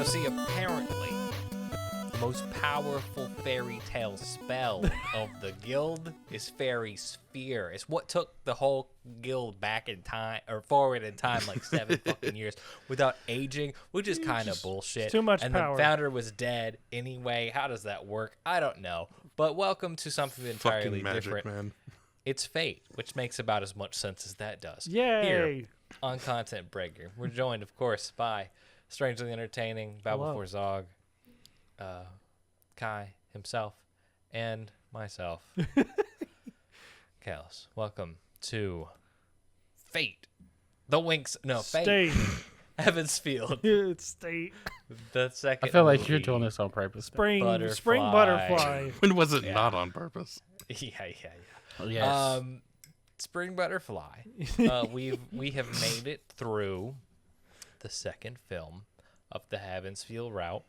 So see, apparently, the most powerful fairy tale spell of the guild is Fairy Sphere. It's what took the whole guild back in time, or forward in time, like 7 fucking years without aging, which is kind of bullshit. Too much and power. The founder was dead anyway. How does that work? I don't know. But welcome to something entirely Fucking magic, different. Man. It's fate, which makes about as much sense as that does. Yay! Here on Content Breaker, we're joined, of course, by Strangely Entertaining, Bow Before Zog, Kai himself, and myself, Kelz. Welcome to Fate. Fate. State. Evansfield. It's state. The second I feel like movie. you're doing this on purpose. Spring Butterfly. butterfly. When was it Yeah. not on purpose? Yeah. Yes. Spring Butterfly. We have made it through the second film of the Evansfield route.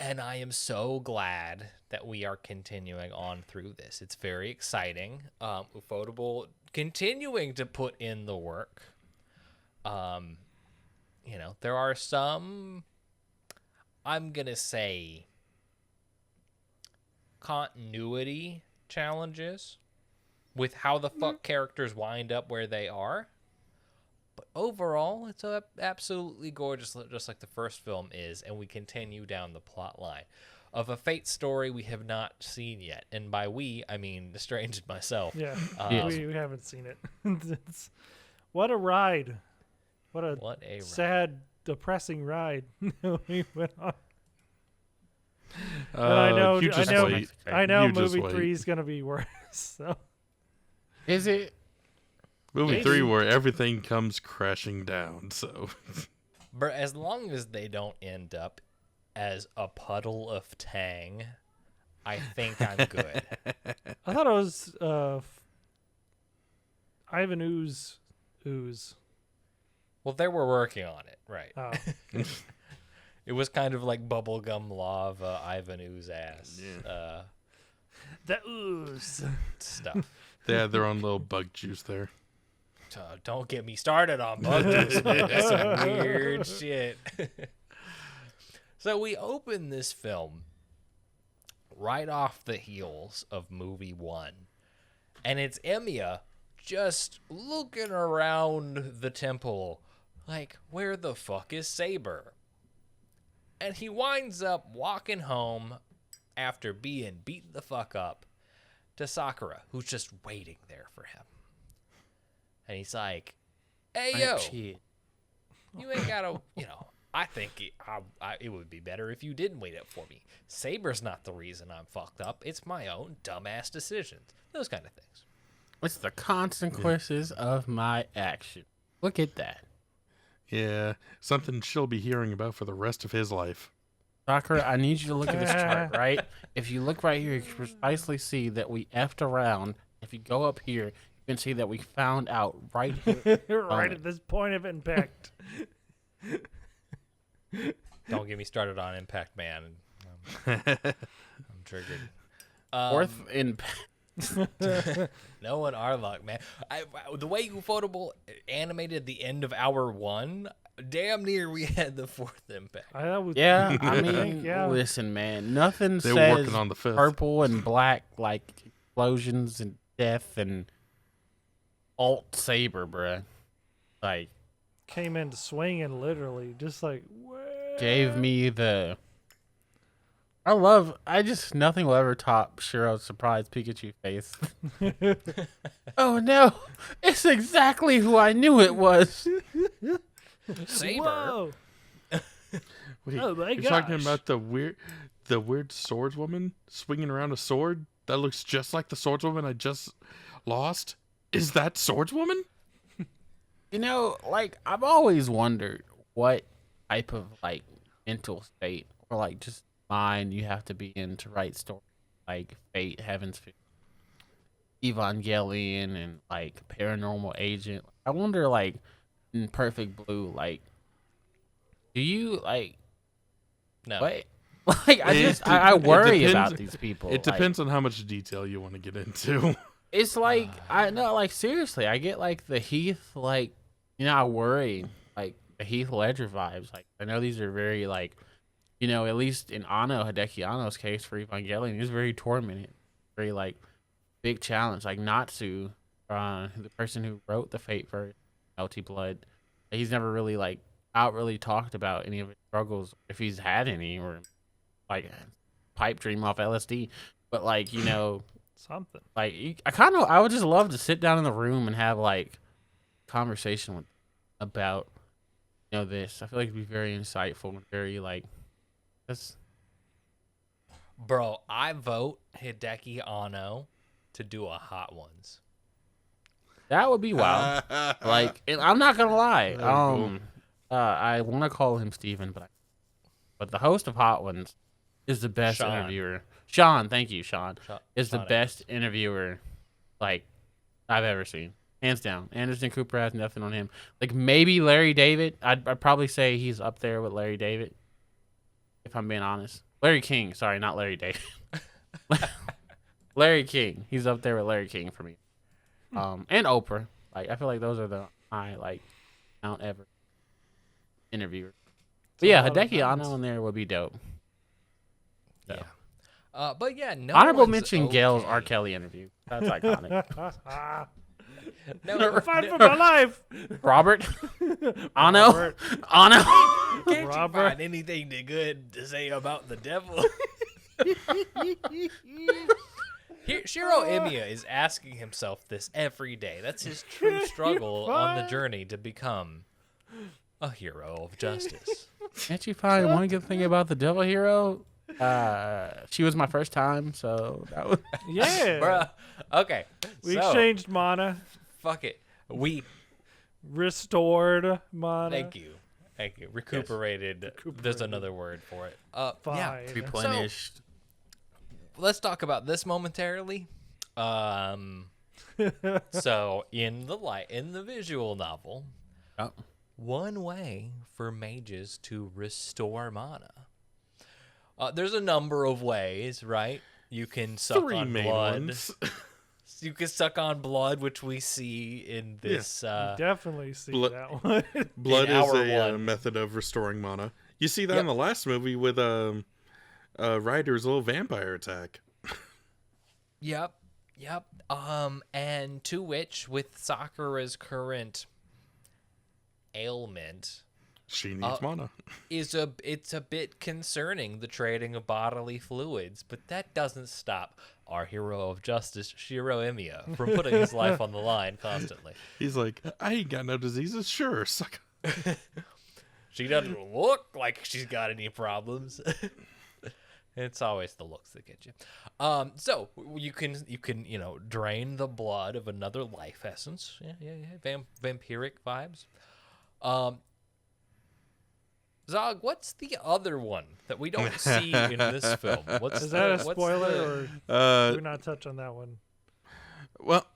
And I am so glad that we are continuing on through this. It's very exciting. Ufotable continuing to put in the work. There are some, I'm going to say, continuity challenges with how the fuck characters wind up where they are. But overall, it's absolutely gorgeous, just like the first film is, and we continue down the plot line of a Fate story we have not seen yet. And by we, I mean the Strange and myself. Yeah, Yes. we haven't seen it. What a ride! What a ride. sad, depressing ride we went on. And I know you just wait. I know You just movie wait. 3 is gonna be worse. So. Is it? Movie Maybe. 3 where everything comes crashing down. So But as long as they don't end up as a puddle of Tang, I think I'm good. I thought it was Ivan Ooze. Well, they were working on it, right? Oh. It was kind of like bubblegum lava, Ivan Ooze ass The ooze. stuff. they had their own little bug juice there. Don't get me started on bug juice, man. That's some weird shit. So we open this film right off the heels of movie 1. And it's Emiya just looking around the temple like, where the fuck is Saber? And he winds up walking home after being beaten the fuck up to Sakura, who's just waiting there for him. And he's like, hey, yo, you ain't gotta, I think it would be better if you didn't wait up for me. Saber's not the reason I'm fucked up. It's my own dumbass decisions. Those kind of things. It's the consequences of my action. Look at that. Yeah, something she'll be hearing about for the rest of his life. Sakura, I need you to look at this chart, right? If you look right here, you can precisely see that we effed around. If you go up here, you can see that we found out right here. Right at this point of impact. Don't get me started on Impact Man. I'm triggered. Fourth in No one our luck, man. The way Ufotable animated the end of hour 1, damn near we had the 4th impact. Yeah, I mean, yeah. listen, man, nothing They were says working on the 5th. purple and black like explosions and death and alt saber, bruh. Like, Came in swinging, literally, just like, what? gave me the. Nothing will ever top Shiro's surprise Pikachu face. Oh no, it's exactly who I knew it was. Saber. Whoa. Wait, Oh my you're talking gosh. about the weird swordswoman swinging around a sword that looks just like the swordswoman I just lost? Is that swordswoman? I've always wondered what type of mental state or just mind you have to be in to write stories like Fate, Heaven's Fate, Evangelion, and Paranormal Agent. I wonder, in Perfect Blue, do you No. what? I worry depends- about these people. It depends on how much detail you want to get into. It's I know, seriously, I get the Heath, I worry, Heath Ledger vibes. Like I know these are very like, at least in Hideki Anno's case for Evangelion, he's very tormented, very like big challenge. Like Natsu, the person who wrote the Fate for Melty Blood, he's never really like really talked about any of his struggles, if he's had any, or like pipe dream off LSD. But like Something. like I would just love to sit down in the room and have like conversation with about this. I feel like it'd be very insightful and very like that's. Bro, I vote Hideki Anno to do a Hot Ones. That would be wild. Like, and I'm not gonna lie. Cool. I want to call him Steven, but the host of Hot Ones is the best Sean. interviewer. Sean, thank you, Sean. Is the Sean best interviewer like I've ever seen, hands down. Anderson Cooper has nothing on him. Like maybe Larry David. I'd probably say he's up there with Larry David, if I'm being honest. Larry King, sorry, not Larry David. Larry King, he's up there with Larry King for me. And Oprah. Like I feel like those are the high like Mount Everest interviewers. But yeah, Hideki Anno in there would be dope. So. Yeah. But yeah, no Honorable one's mention okay. Gail's R. Kelly interview. That's iconic. No, Fight for my life. Robert? Anno? Robert. Anno? can't Robert. you find anything good to say about the devil? Here, Shiro Emiya is asking himself this every day. That's his true struggle on the journey to become a hero of justice. Can't you find one good thing about the Devil Hero? She was my first time, so that was... Yeah. Bruh. Okay. We so, exchanged mana. Fuck it. We Restored mana. thank you. Recuperated. There's another word for it. Yeah. Fine. replenished. Let's talk about this momentarily. So in the visual novel, Oh. one way for mages to restore mana. There's a number of ways, right? You can suck Three on main blood. ones. You can suck on blood, which we see in this. Definitely see Blood- that one. Blood In is our a one. method of restoring mana. You see that Yep. in the last movie with Ryder's little vampire attack. Yep. And to which, with Sakura's current ailment, She needs mana. it's a bit concerning, the trading of bodily fluids, but that doesn't stop our hero of justice, Shiro Emiya, from putting his life on the line constantly. He's like, I ain't got no diseases. Sure, suck. She doesn't look like she's got any problems. It's always the looks that get you. So you can drain the blood of another life essence. Yeah. Vampiric vibes. Zog, what's the other one that we don't see in this film? Is that a what's spoiler, the- or do we not touch on that one? Well,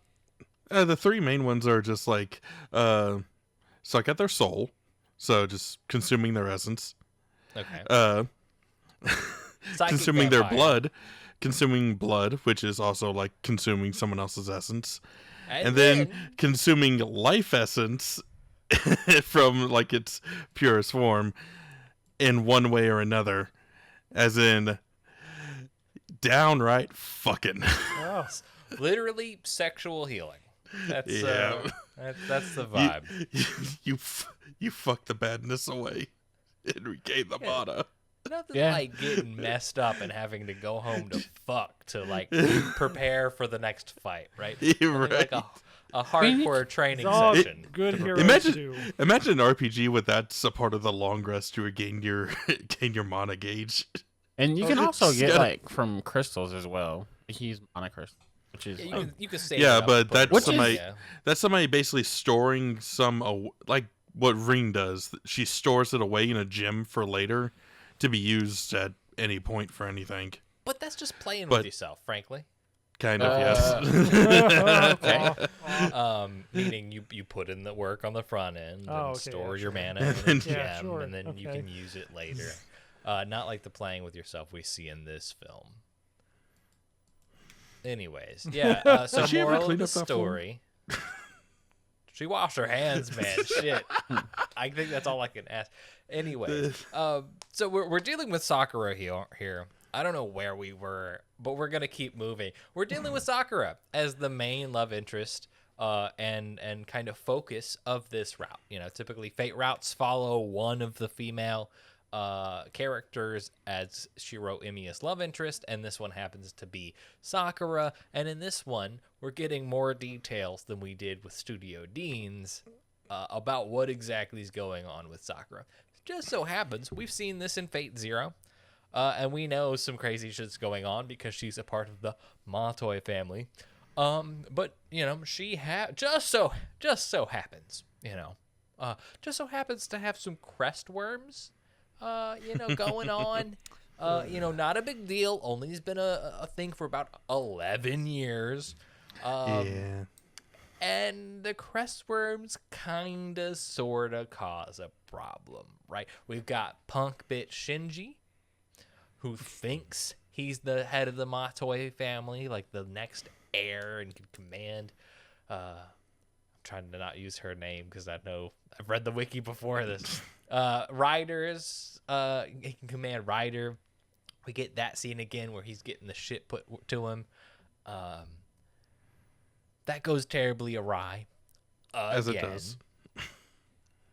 the three main ones are just like suck at their soul, so just consuming their essence. Okay. Psychic Consuming their vampire. consuming blood, which is also like consuming someone else's essence, And and then consuming life essence from like its purest form in one way or another, as in downright fucking. Oh, literally sexual healing. That's Yeah. that's the vibe. You fuck the badness away and regain the mana. Nothing Yeah. like getting messed up and having to go home to fuck to like prepare for the next fight, right? You're Nothing right. Like a hardcore training it's all session. good to heroes Imagine- do. Imagine an RPG with that's a part of the long rest to gain your mana gauge. And you can Okay, also get gotta- like from crystals as well. You can use mana crystals, which is Yeah, like, you can save Yeah, it up, but that's Which is- somebody yeah. that's somebody basically storing some like what Ring does. She stores it away in a gem for later to be used at any point for anything. But that's just playing But- with yourself, frankly. Kind of, Okay. Meaning you put in the work on the front end and Oh, okay, store yeah, your sure. mana in a gem, Yeah, sure, and then you okay. can use it later. Not like the playing with yourself we see in this film. Anyways, yeah. So Did she ever moral of clean the up that floor? story. She washed her hands, man. Shit. I think that's all I can ask. Anyway, so we're dealing with Sakura here. I don't know where we were, but we're gonna keep moving. We're dealing with Sakura as the main love interest, and kind of focus of this route. You know, typically fate routes follow one of the female characters as Shiro Emiya's love interest, and this one happens to be Sakura. And in this one, we're getting more details than we did with Studio Dean's about what exactly is going on with Sakura. Just so happens we've seen this in Fate Zero, and we know some crazy shit's going on because she's a part of the Matoi family. But you know, she just so happens, just so happens to have some crest worms, going on. Not a big deal. Only has been a thing for about 11 years. Yeah. And the crest worms kinda sorta cause a problem, right? We've got punk bitch Shinji, who thinks he's the head of the Matoi family, like the next heir and can command. I'm trying to not use her name because I know I've read the wiki before this. Riders, he can command Rider. We get that scene again where he's getting the shit put to him. That goes terribly awry. As it does.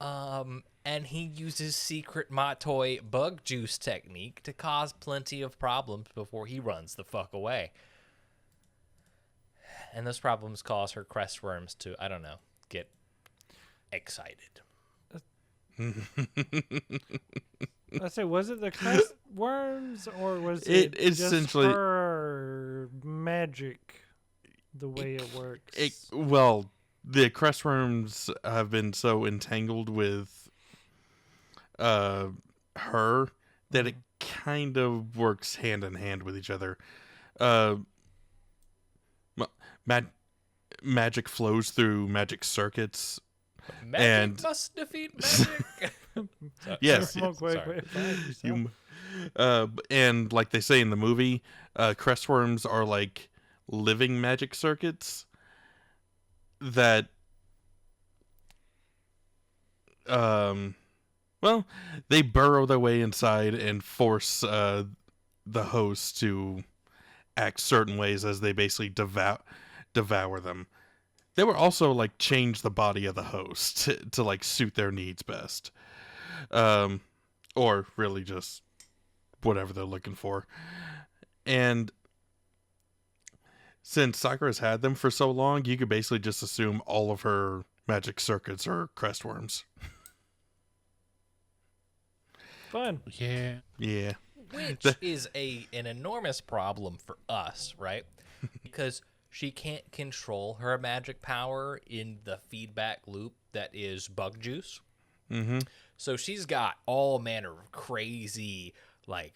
And he uses secret Matoi bug juice technique to cause plenty of problems before he runs the fuck away. And those problems cause her crest worms to, I don't know, get excited. Let's say, was it the crest worms or was It just essentially- her magic? The way it works. The crest worms have been so entangled with her that it kind of works hand in hand with each other. Magic flows through magic circuits. Magic And- must defeat magic. Yes. Sorry. And like they say in the movie, crest worms are like living magic circuits that they burrow their way inside and force the host to act certain ways as they basically devour them. They will also like change the body of the host to like suit their needs best, or really just whatever they're looking for. And since Sakura's had them for so long, you could basically just assume all of her magic circuits are crest worms. Fun. Yeah. Yeah. Which is an enormous problem for us, right? Because she can't control her magic power in the feedback loop that is bug juice. Mm-hmm. So she's got all manner of crazy, like,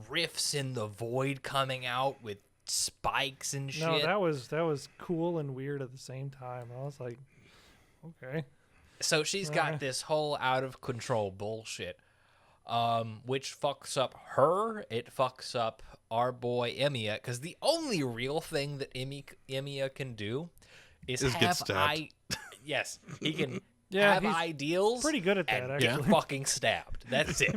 riffs in the void coming out with spikes and shit. No, that was cool and weird at the same time. I was like, okay. So she's got this whole out of control bullshit, which fucks up her. It fucks up our boy Emiya, because the only real thing that Emiya can do is get have stabbed. Yes, he can Yeah, have he's ideals. pretty good at that, and actually. get fucking stabbed. That's it.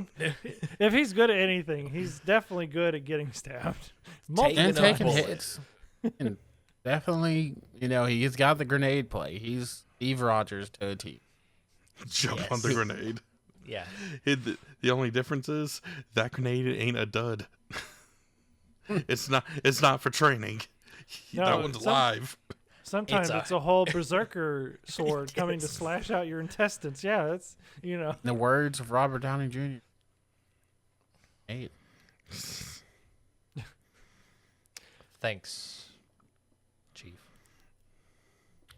If he's good at anything, he's definitely good at getting stabbed. Taking And a taking bullet. hits. And definitely, he's got the grenade play. He's Steve Rogers to a T. Jump Yes. on the grenade. Yeah. The only difference is that grenade ain't a dud. It's not for training. No, That one's live. Sometimes It's it's a- a whole berserker sword coming to slash out your intestines. Yeah, that's In the words of Robert Downey Jr. Hey, Thanks, Chief.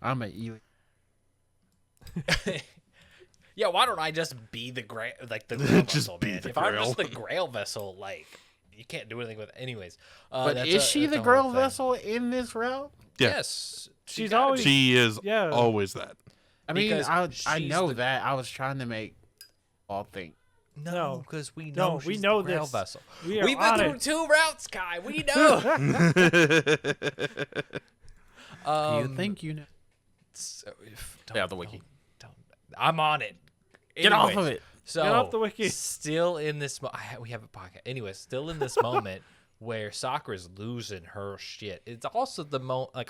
I'm a Ely. Yeah, why don't I just be the grail Just vessel, be man? the If I'm grail. just the grail vessel, like, you can't do anything with it. Anyways. But that's is she that's the a Grail whole thing. vessel in this route? Yeah. Yes. She's gotta always- be. She is Yeah. always that. I mean, Because I she's know the- that. I was trying to make all think. No, No. because we No, know we she's know the grail this. vessel. We are We've been on through it. 2 routes, Kai. We know. Do you think you know? So Stay off the wiki. I'm on it. Get off Anyways, of it. So Get off the wiki. Still in this, we have a podcast. Anyways, still in this moment where Sakura's losing her shit. It's also the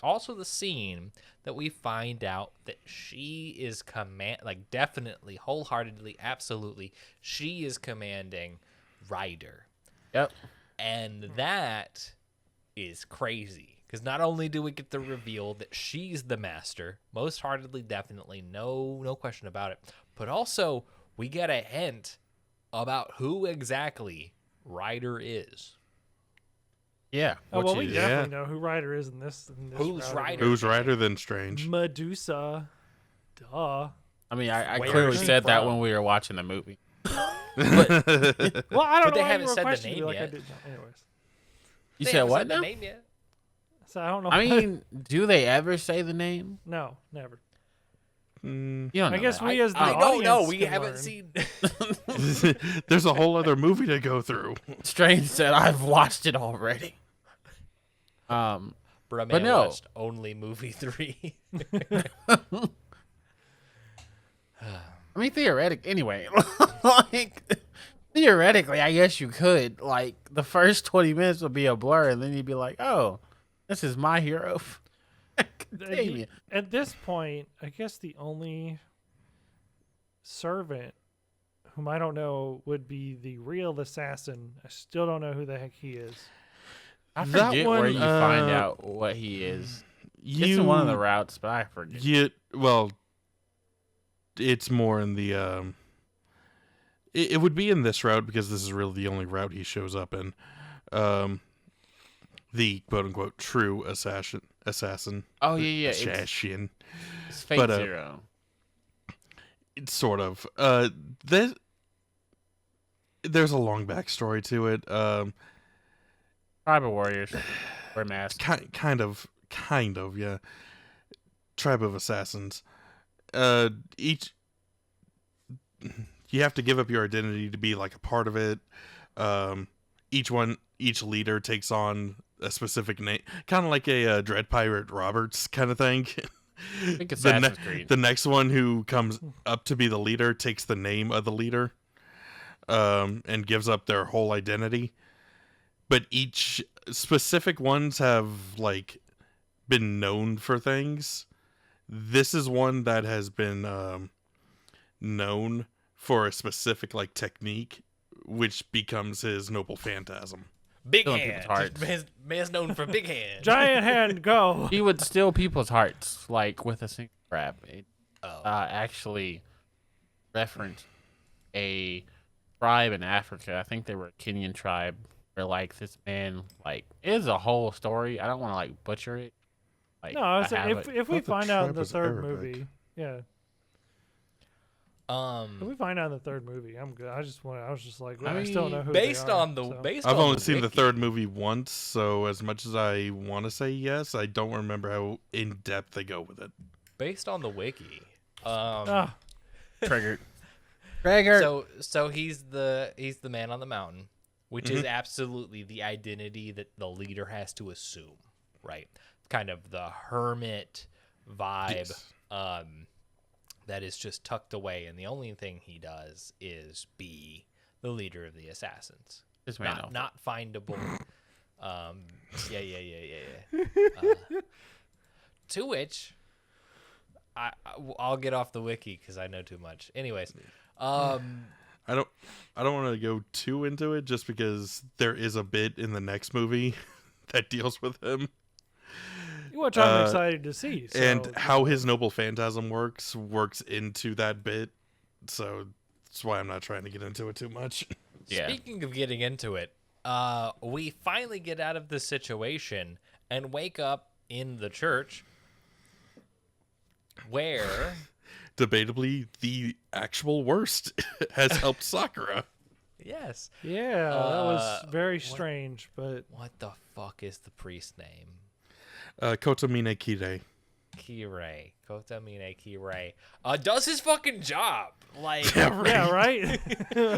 also the scene that we find out that she is definitely, wholeheartedly, absolutely, she is commanding Ryder. Yep. And that is crazy. Because not only do we get the reveal that she's the master, most heartedly, definitely, no question about it, but also we get a hint about who exactly Ryder is. Yeah. Oh, well, Which we is- definitely know who Ryder is in this. Who's route. Ryder? Who's Ryder than Strange? Medusa. Duh. I mean, I Where clearly is she said that from? when we were watching the movie. Well, I don't But they know why haven't you were said the questioning name me like I yet. did. Anyways, You They said haven't what said the now? name yet. so I don't know. I mean, do they ever say the name? no, never. Mm, You don't I know guess that. we as the I don't know. audience We can haven't learn. seen. there's a whole other movie to go through. Strange said I've watched it already. But But no. watched only movie 3. I mean, theoretically, anyway, theoretically, I guess you could. Like, the first 20 minutes would be a blur, and then you'd be like, oh, this is my hero. Damn it. At this point, I guess the only servant whom I don't know would be the real assassin. I still don't know who the heck he is. I That forget where one, you find out what he is. It's You, in one of the routes, but I forget. well, it's more in the it would be in this route because this is really the only route he shows up in. The quote unquote true assassin. Oh, yeah. Assassin. It's Fate but, Zero. It's sort of. There's a long backstory to it. Tribal Warriors. Wear masks. Kind of, yeah. Tribe of assassins. Each you have to give up your identity to be like a part of it. Each leader takes on a specific name, kind of like a Dread Pirate Roberts kind of thing. I think Assassin's Creed. The next one who comes up to be the leader takes the name of the leader, and gives up their whole identity. But each specific ones have like been known for things. This is one that has been known for a specific like technique, which becomes his noble phantasm. Big Killing hand. people's hearts. Man's known for big hand. Giant hand, go. He would steal people's hearts, like, with a single grab. It Oh. actually referenced a tribe in Africa. I think they were a Kenyan tribe. Where, like, this man, like, it is a whole story. I don't want to, like, butcher it. Like, No, I was I have saying, it. if we Thought the find out in tribe the was third Arabic. movie, yeah. If we find out in the third movie, I'm good. I was just like, well, I still don't know who based they are, on the so. based I've on only the seen the wiki, third movie once, so as much as I want to say yes, I don't remember how in depth they go with it. Based on the wiki. Ah, Triggered. Trigger. So he's the man on the mountain, which is absolutely the identity that the leader has to assume, right? Kind of the hermit vibe. Yes. That is just tucked away, and the only thing he does is be the leader of the assassins. This man knows. Not findable. Yeah. To which, I'll get off the wiki because I know too much. Anyways, I don't want to go too into it just because there is a bit in the next movie that deals with him. which I'm excited to see. So, And how his noble phantasm works into that bit. So that's why I'm not trying to get into it too much. Yeah. Speaking of getting into it, we finally get out of this situation and wake up in the church where Debatably, the actual worst has helped Sakura. yes. yeah, that was very strange, but What the fuck is the priest name? Kotomine Kire. Kirei. Kotamine Kirei. Does his fucking job. Like yeah, right.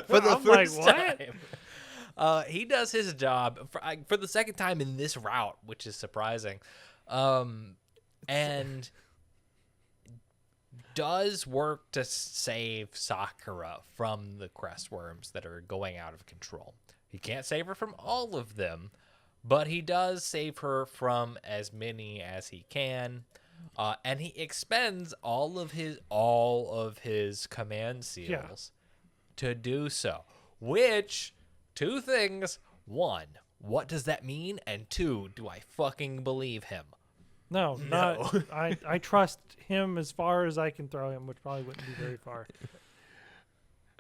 for the I'm like, first what? time. He does his job for the second time in this route, which is surprising. And does work to save Sakura from the crest worms that are going out of control. He can't save her from all of them, but he does save her from as many as he can. And he expends all of his command seals to do so. Which, two things. One, what does that mean? And two, do I fucking believe him? No, not. I trust him as far as I can throw him, which probably wouldn't be very far.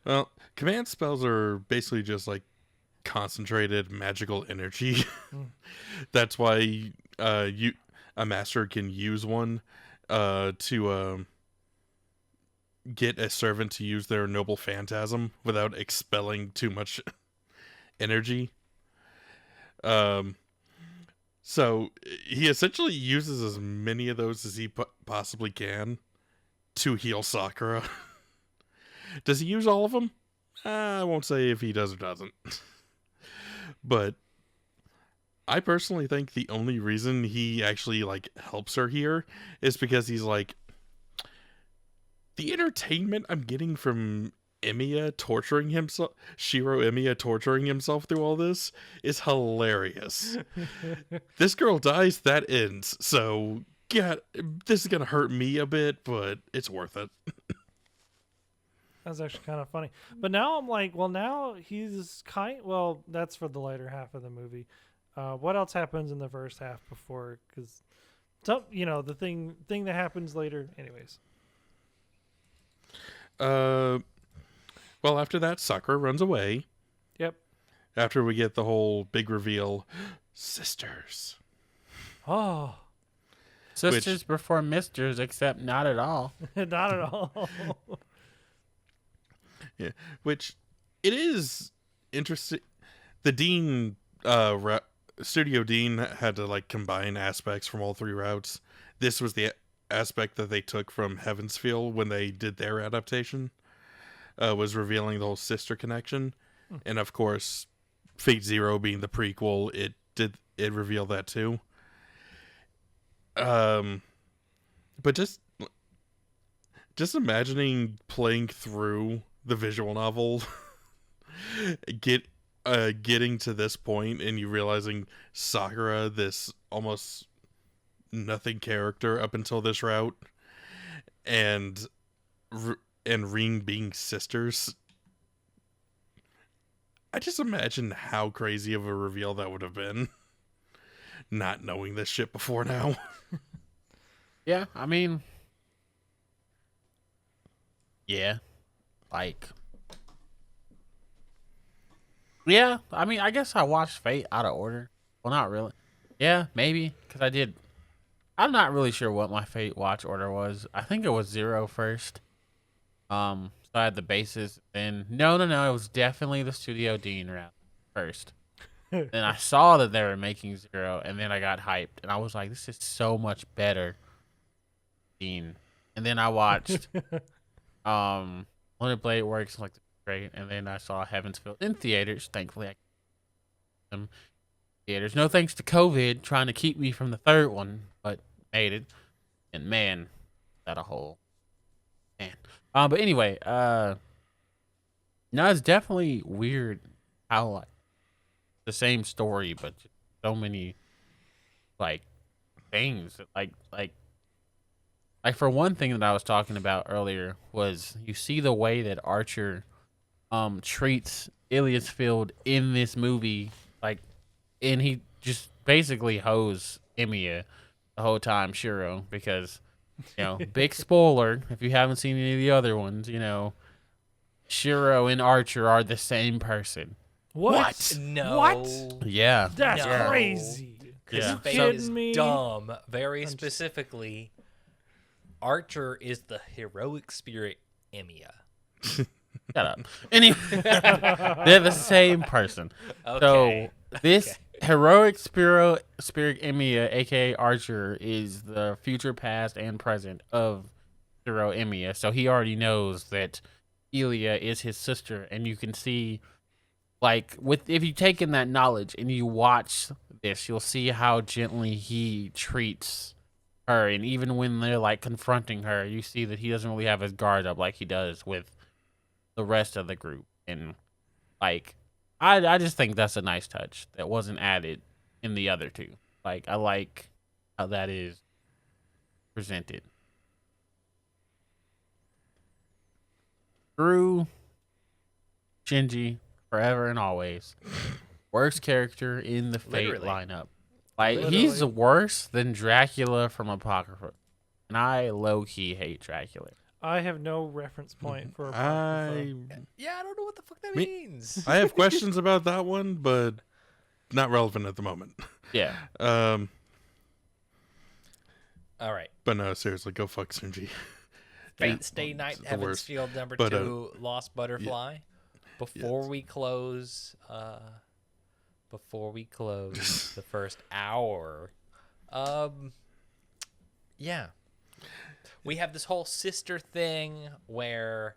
Well, command spells are basically just like concentrated magical energy. That's why a master can use one to get a servant to use their noble phantasm without expelling too much energy. So he essentially uses as many of those as he possibly can to heal Sakura. Does he use all of them? I won't say if he does or doesn't. But I personally think the only reason he actually like helps her here is because he's like, the entertainment I'm getting from Emiya torturing himself, Shiro Emiya torturing himself through all this is hilarious. This girl dies, that ends. So yeah, this is gonna hurt me a bit, but it's worth it. That's actually kind of funny. But now I'm like, well, now he's well, that's for the later half of the movie. What else happens in the first half before? Because, the thing that happens later. Anyways. Well, after that, Sakura runs away. Yep. After we get the whole big reveal, sisters. Oh. Sisters before misters, except not at all. Not at all. Yeah, which it is interesting. The dean, studio dean, had to like combine aspects from all three routes. This was the aspect that they took from Heaven's Feel when they did their adaptation. Was revealing the whole sister connection, and of course, Fate Zero being the prequel, it revealed that too. But just imagining playing through the visual novel, getting to this point, and you realizing Sakura, this almost nothing character up until this route, and Ring being sisters. I just imagine how crazy of a reveal that would have been, not knowing this shit before now. Yeah, I mean, yeah, like, yeah, I mean, I guess I watched Fate out of order. Well, not really. Yeah, maybe, because I did. I'm not really sure what my Fate watch order was. I think it was 0 first. So I had the bases, and no, it was definitely the Studio Dean route first. Then I saw that they were making 0, and then I got hyped, and I was like, this is so much better, Dean. And then I watched Lunar Blade Works, like, great, and then I saw Heaven's Feel in theaters. Thankfully, I them theaters. No thanks to COVID trying to keep me from the third one, but made it. And man, that a whole man. But anyway, no, it's definitely weird how like the same story, but so many like things. Like for one thing that I was talking about earlier was you see the way that Archer treats Ilias Field in this movie, like, and he just basically hoes Emiya the whole time, Shiro, because. Big spoiler, if you haven't seen any of the other ones, Shiro and Archer are the same person. What? No. What? Yeah. That's No. crazy. Yeah. Fate Kidding is me? dumb. Very specifically, Archer is the heroic spirit Emiya. Shut up. Anyway, they're the same person. Okay. So this heroic spirit Emiya, aka Archer, is the future, past, and present of Shiro Emiya. So he already knows that Ilia is his sister, and you can see, like, if you take in that knowledge and you watch this, you'll see how gently he treats her, and even when they're like confronting her, you see that he doesn't really have his guard up like he does with the rest of the group. And like, I just think that's a nice touch that wasn't added in the other two. Like, I like how that is presented. Drew, Shinji, forever and always. Worst character in the Fate Literally. lineup. Like, he's worse than Dracula from Apocrypha. And I low-key hate Dracula. I have no reference point for Apocrypha. Yeah, I don't know what the fuck that Me- means. I have questions about that one, but not relevant at the moment. Yeah. All right. But no, seriously, go fuck Shinji. Fate Stay Night, It's the Heaven's worst. Field number But, 2, Lost Butterfly. Before we close the first hour, yeah, we have this whole sister thing where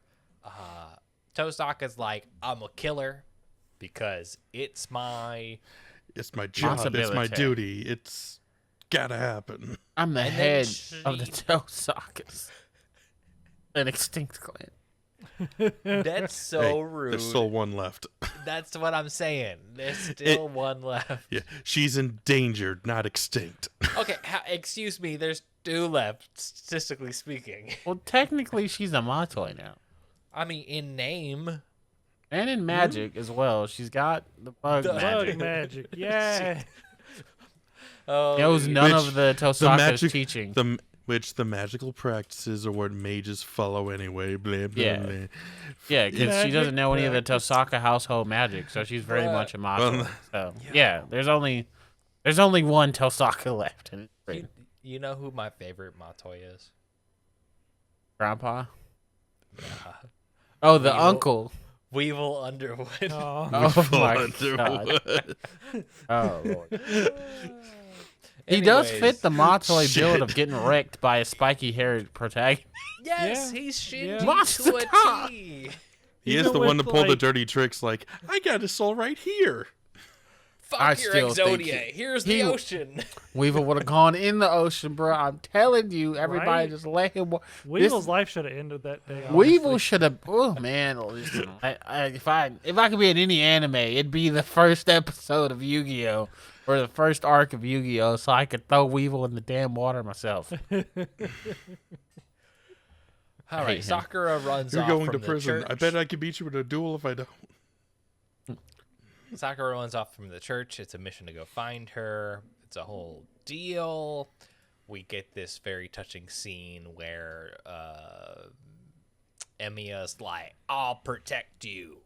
Tosaka's like, I'm a killer because it's my job. It's my Responsibility. duty. It's gotta happen. I'm the And then head she- of the Tosakas. An extinct clan. That's so Hey, rude. There's still one left. That's what I'm saying. There's still one left. Yeah, she's endangered, not extinct. Okay, excuse me. There's 2 left, statistically speaking. Well, technically, she's a Matoi now. I mean, in name. And in magic as well. She's got the bug The magic. Bug magic. Yeah. Oh, Knows none Which of the Tosaka's magic- teaching. Which the magical practices are what mages follow anyway. Blah blah Yeah. blah. Yeah, because she Magic doesn't know any of the Tosaka household magic, so she's very Bruh. much a Matoi. Well, So yeah, there's only one Tosaka left, and it's great. You know who my favorite Matoi is? Grandpa. Oh, the Weevil. uncle. Weevil Underwood. Oh. Oh my Underwood. god. Oh lord. He does fit the Matoi Shit. build of getting wrecked by a spiky-haired protagonist. Yes, Yeah. he's Shinji Yeah. to Monster a Cock. T. He is Even the one to with, pull the like- dirty tricks. Like, I got a soul right here. Fuck I your still think Exodia. Here's he- the ocean. Weevil would have gone in the ocean, bro. I'm telling you, everybody Right? just let him. Weevil's life should have ended that day. Weevil honestly. should have. Oh man, listen. If I could be in any anime, it'd be the first episode of Yu-Gi-Oh, or the first arc of Yu-Gi-Oh, so I could throw Weevil in the damn water myself. All hate right, him. Sakura runs You're off going from to the prison. church. I bet I could beat you in a duel if I don't. Sakura runs off from the church. It's a mission to go find her. It's a whole deal. We get this very touching scene where Emiya's like, I'll protect you.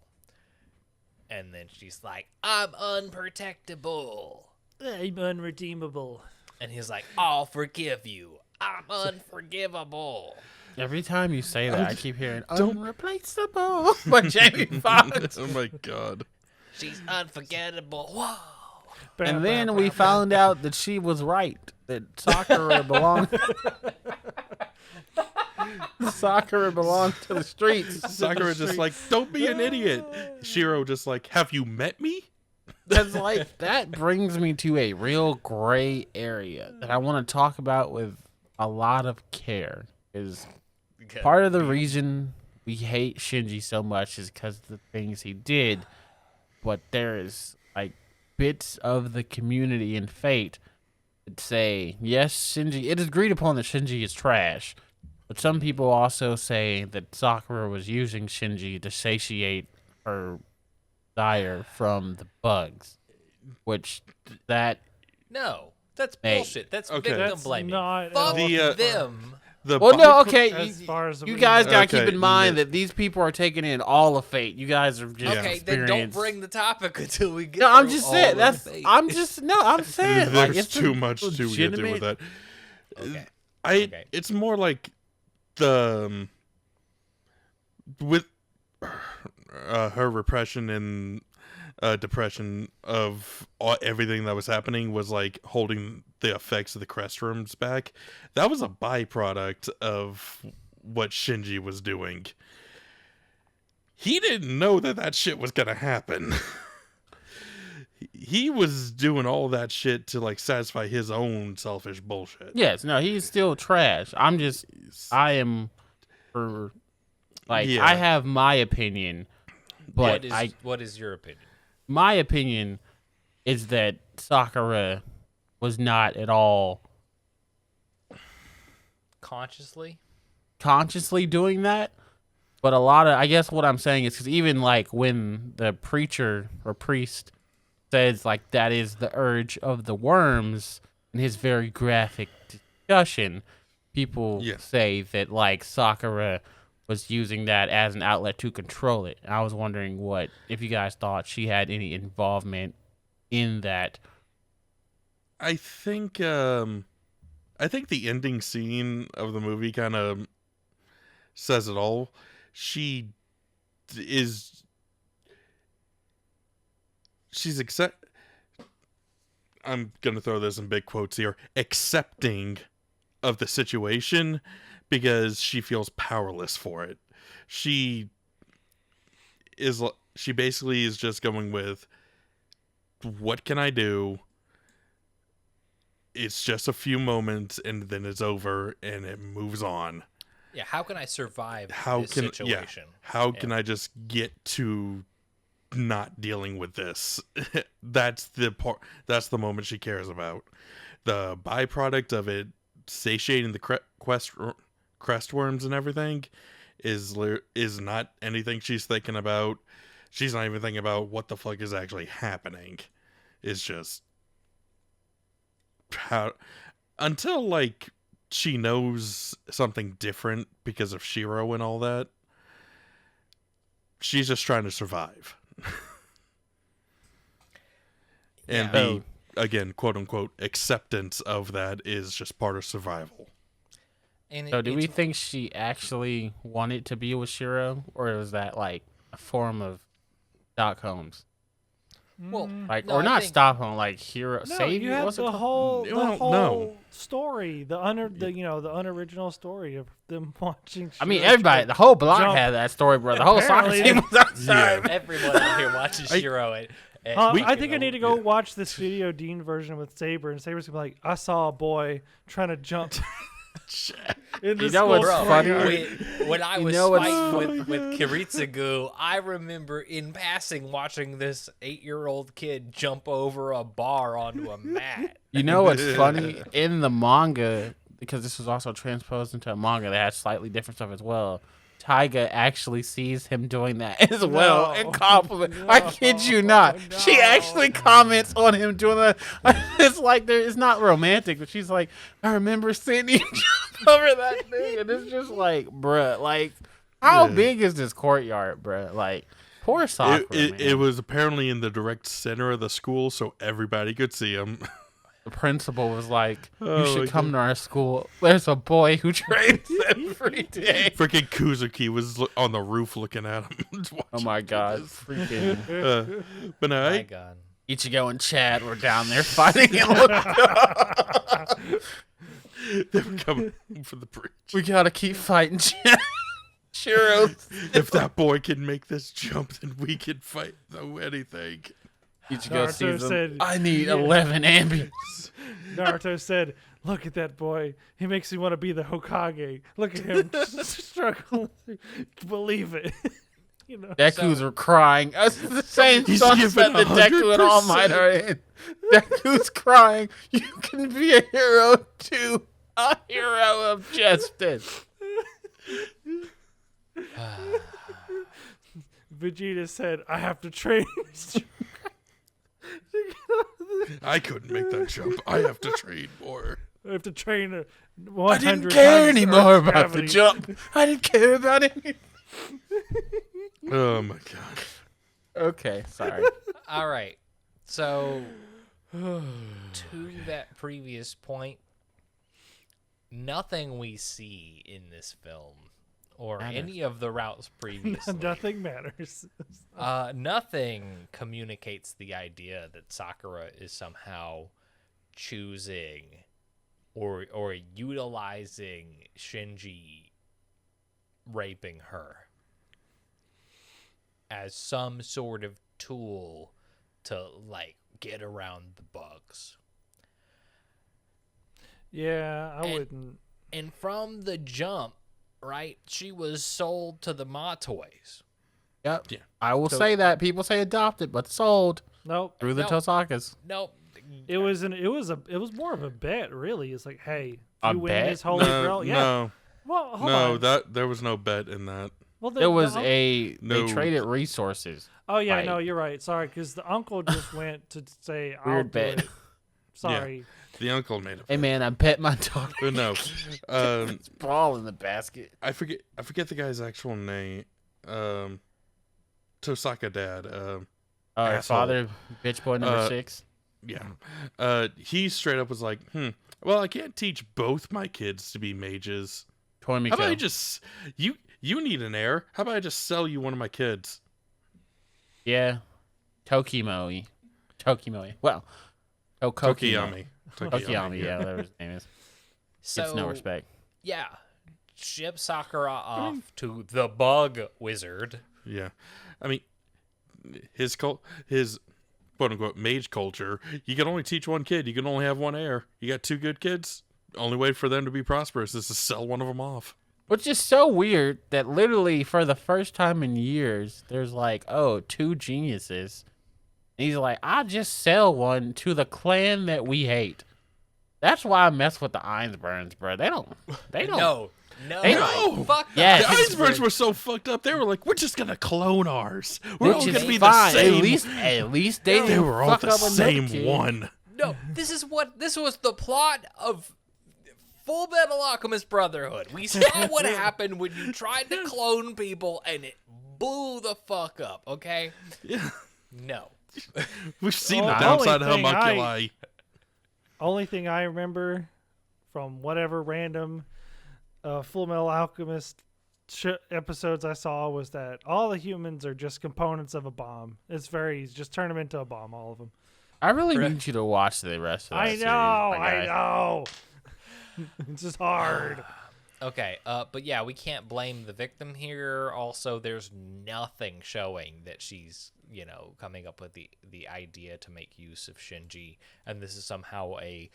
And then she's like, I'm unprotectable. I'm unredeemable. And he's like, I'll forgive you. I'm unforgivable. Every time you say that, I keep hearing "unreplaceable" by Jamie Foxx. Oh my god. She's unforgettable. Whoa. And then we found out that she was right. That Sakura belonged. Sakura belonged to the streets. Sakura just like, don't be an idiot. Shiro just like, have you met me? Because like that brings me to a real gray area that I want to talk about with a lot of care. Is part of the reason we hate Shinji so much is because of the things he did, but there is like bits of the community in Fate that say, yes, Shinji, it is agreed upon that Shinji is trash, but some people also say that Sakura was using Shinji to satiate her desire from the bugs, which that No, that's Hey. bullshit. That's Okay. victim That's blaming. not Fuck The, them. The well, no, bypro- okay, as far as you we guys know. gotta keep Okay, in mind yeah. that these people are taking in all of Fate. You guys are just Okay, then don't experienced. bring the topic until we get. No, I'm through just all saying. of That's. Fate. I'm saying. Like, There's it's too a much to get to legitimate- with that. Okay. Okay. It's more like the with her repression and depression of everything that was happening was like holding the effects of the crest rooms back. That was a byproduct of what Shinji was doing. He didn't know that shit was gonna happen. he was doing all that shit to like satisfy his own selfish bullshit. Yes, no, he's still trash. I am for like Yeah. I have my opinion, but what is your opinion? my opinion is that Sakura was not at all consciously doing that. But a lot of, I guess what I'm saying is because even like when the preacher or priest says like that is the urge of the worms in his very graphic discussion, people say that like Sakura was using that as an outlet to control it. And I was wondering if you guys thought she had any involvement in that. I think the ending scene of the movie kind of says it all. She's I'm gonna throw this in big quotes here, accepting of the situation because she feels powerless for it. She basically is just going with, what can I do? It's just a few moments and then it's over and it moves on. Yeah, how can I survive this situation? Yeah, how can I just get to not dealing with this? That's the part. That's the moment she cares about. The byproduct of it, satiating the crest worms and everything, is not anything she's thinking about. She's not even thinking about what the fuck is actually happening. It's just how until like she knows something different because of Shiro and all that. She's just trying to survive. And the, again, quote unquote, acceptance of that is just part of survival. And so do we think she actually wanted to be with Shiro, or was that like a form of Stockholm's? Well, like, no, or I not think, Stockholm, like Hero. No, Save you have the whole story, the unoriginal story of them watching. I mean, Shiro everybody, the whole block had that story, bro. The whole soccer Apparently. team was outside. Yeah. Everyone out here watching Shiro. I think I need to go watch this Video Dean version with Saber, and Saber's gonna be like, I saw a boy trying to jump. In the You know what's funny? When I was fighting with Kiritsugu, I remember in passing watching this 8-year-old kid jump over a bar onto a mat. You know what's funny? In the manga, because this was also transposed into a manga that had slightly different stuff as well, Taiga actually sees him doing that as well and compliment. I kid you not. No. She actually comments on him doing that. It's like it's not romantic, but she's like, I remember seeing you jump over that thing, and it's just like, bruh, like, how big is this courtyard, bruh? Like, poor Sakura, it was apparently in the direct center of the school, so everybody could see him. The principal was like, you should come to our school. There's a boy who trains every day. Freaking Kuzuki was on the roof looking at him. Oh my god. Freaking. But no, my god. Ichigo and Chad were down there fighting and looked up. They were coming for the bridge. We gotta keep fighting, Chad. Shiro. If that boy can make this jump, then we can fight anything. Ichigo sees him. I need 11 ambience. Naruto said, look at that boy. He makes me want to be the Hokage. Look at him struggle. Believe it. You know. Deku's are crying. The same sunset that Deku and All Might are in. Deku's crying. You can be a hero too. A hero of justice. Vegeta said, I have to train. I couldn't make that jump. I have to train more. I have to train 100 I didn't care anymore about the jump. I didn't care about it. Oh my god. Okay, sorry. All right. So, to that previous point, nothing we see in this film or any of the routes previously. Nothing matters. Nothing communicates the idea that Sakura is somehow choosing or utilizing Shinji raping her as some sort of tool to like get around the bugs. Yeah, I wouldn't. And from the jump, right, she was sold to the Ma Toys. Yep. Yeah. I will say that. People say adopted, but sold Nope. through the Nope. Tosakas. Nope. It was more of a bet, really. It's like, hey, A you win bet? this holy No, grail. Yeah. no, Well, hold no. on. That there was no bet in that. Well, It was the they No. traded resources. Oh yeah, like- no, you're right. Sorry, because the uncle just went to say, "I'll Weird do bet. it." Sorry. The uncle made it. Hey man, I bet my dog. But no, It's ball in the basket. I forget the guy's actual name. Tosaka dad. Our Asshole. father, bitch boy number 6. Yeah. He straight up was like, well, I can't teach both my kids to be mages. How about I Toymiko. just you need an heir? How about I just sell you one of my kids? Yeah. Tokimoi. Well, Tokiyami. Tokiyami, yeah, whatever his name is. So, Gets no respect. Yeah. Ship Sakura off to the bug wizard. Yeah. I mean, his quote unquote mage culture, you can only teach one kid, you can only have one heir. You got 2 good kids, only way for them to be prosperous is to sell one of them off. Which is so weird that literally for the first time in years, there's like, 2 geniuses. And he's like, I'll just sell one to the clan that we hate. That's why I mess with the Einsburns, bro. They don't. No. They don't. Fuck Yes. that. The icebergs were so fucked up, they were like, we're just gonna clone ours. We're all Which gonna is be fine. the same. At least they they didn't were all fuck the up another same kid. one. No, this was the plot of Full Metal Alchemist Brotherhood. We saw what happened when you tried to clone people and it blew the fuck up, okay? Yeah. No. We've seen Well, the the downside of only thing homunculi. Only thing I remember from whatever random Full Metal Alchemist episodes I saw was that all the humans are just components of a bomb. It's just turn them into a bomb, all of them. I really need you to watch the rest of that series, my guy. I know. It's just hard. Okay, but yeah, we can't blame the victim here. Also, there's nothing showing that she's, coming up with the idea to make use of Shinji, and this is somehow a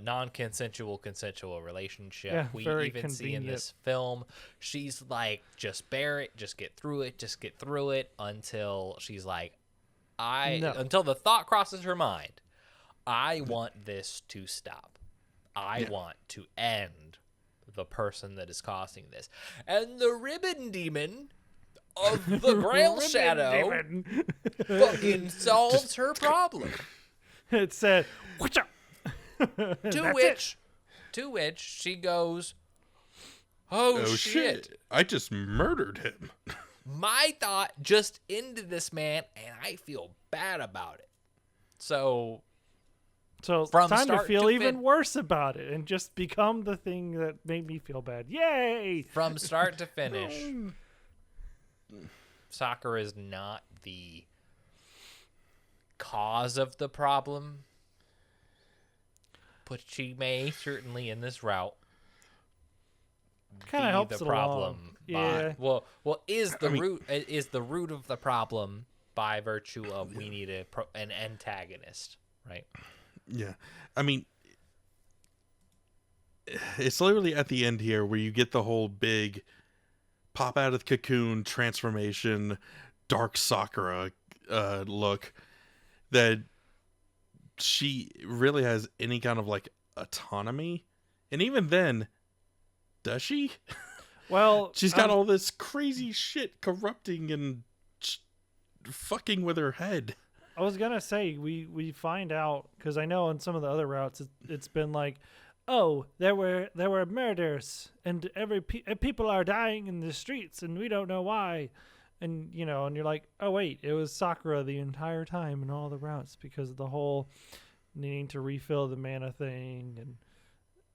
non-consensual, consensual relationship. Yeah, we very even see in convenient. this film, she's like, just bear it, just get through it, until she's like, until the thought crosses her mind, I want this to stop. I want to end the person that is causing this. And the ribbon demon of the Grail Shadow fucking solves her problem. It said, "Watch out." To which she goes, oh shit. I just murdered him. My thought just ended this man, and I feel bad about it. So So From time to start feel to even fin- worse about it and just become the thing that made me feel bad. Yay! from start to finish, Sakura is not the cause of the problem, but she may certainly in this route Kinda be helps the it problem. along. Yeah. Is the root of the problem by virtue of we need an antagonist, right? Yeah. I mean, it's literally at the end here where you get the whole big pop out of the cocoon transformation, dark Sakura look that she really has any kind of like autonomy. And even then, does she? Well, She's got all this crazy shit corrupting and fucking with her head. I was gonna say we find out because I know in some of the other routes it's been like, oh, there were murders and people are dying in the streets and we don't know why, and and you're like, oh wait, it was Sakura the entire time in all the routes because of the whole needing to refill the mana thing. And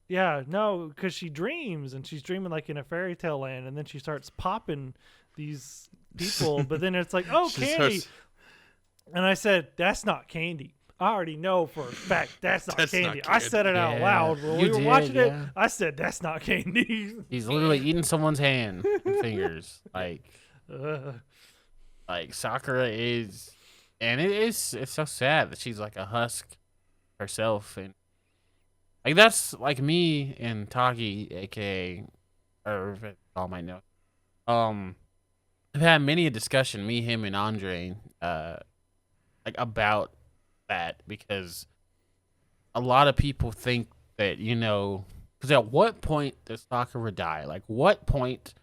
yeah, no, because she dreams and she's dreaming like in a fairy tale land, and then she starts popping these people, but then it's like, oh, She candy. starts- And I said, that's not candy. I already know for a fact that's not That's not candy. I said it out Yeah, loud when you we were did, watching it. yeah. I said, that's not candy. He's literally eating someone's hand and fingers. Ugh. Like Sakura is and it's so sad that she's like a husk herself, and like that's like me and Taki, aka Irv, all might know. I've had many a discussion, me, him, and Andre, like about that because a lot of people think that because at what point does Sakura die? Like, what point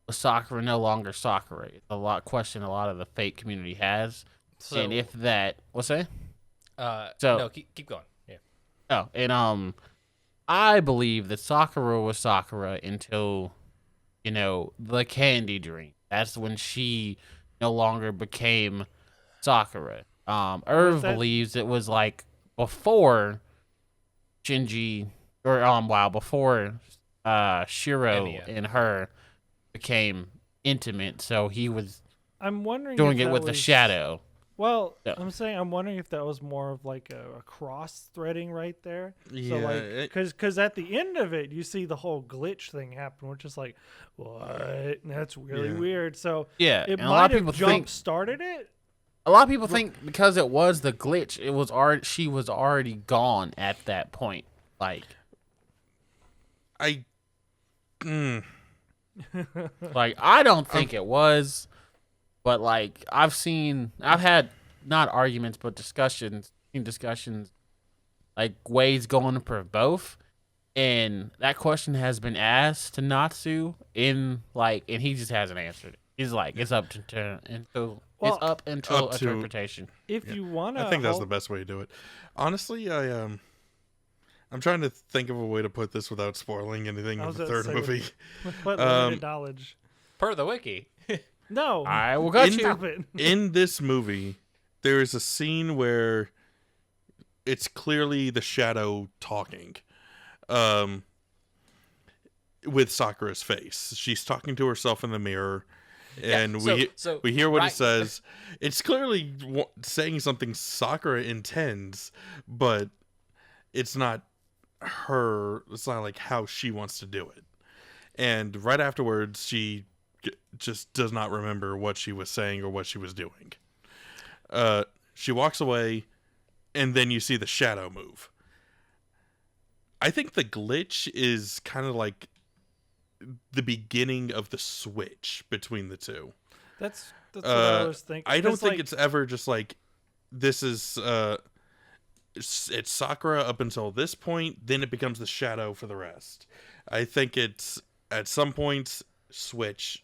was Sakura no longer Sakura? It's a question a lot of the fake community has, So, and if that, what's that? no, keep going. Yeah. Oh, and I believe that Sakura was Sakura until, the candy drink. That's when she no longer became Sakura. Irv believes it was like before Shinji, or before Shiro Enya. and her became intimate. So he was I'm wondering doing if it that with the was- shadow. Well, Yeah. I'm wondering if that was more of like a cross threading right there. Yeah, So like, because at the end of it, you see the whole glitch thing happen, which is like, what? That's really Yeah. weird. So Yeah, it and a lot might of have people think started it. a lot of people think because it was the glitch, it was she was already gone at that point. Like I. Mm, I don't think it was, but like I've had not arguments but discussions, like ways going for both, and that question has been asked to Natsu and he just hasn't answered it. He's like, it's up to Well, it's up until up to- interpretation. If Yeah. you want to, I think that's the best way to do it. Honestly, I'm trying to think of a way to put this without spoiling anything I of was the about to third say, movie. What limited knowledge? Per the wiki. No, I will cut you. stop it. In this movie, there is a scene where it's clearly the shadow talking, with Sakura's face. She's talking to herself in the mirror, and we hear what it says. It's clearly saying something Sakura intends, but it's not her. It's not like how she wants to do it. And right afterwards, she just does not remember what she was saying or what she was doing. She walks away, and then you see the shadow move. I think the glitch is kind of like the beginning of the switch between the two. That's what I was thinking. I don't 'Cause, think like, it's ever just like this is it's Sakura up until this point, then it becomes the shadow for the rest. I think it's at some points switch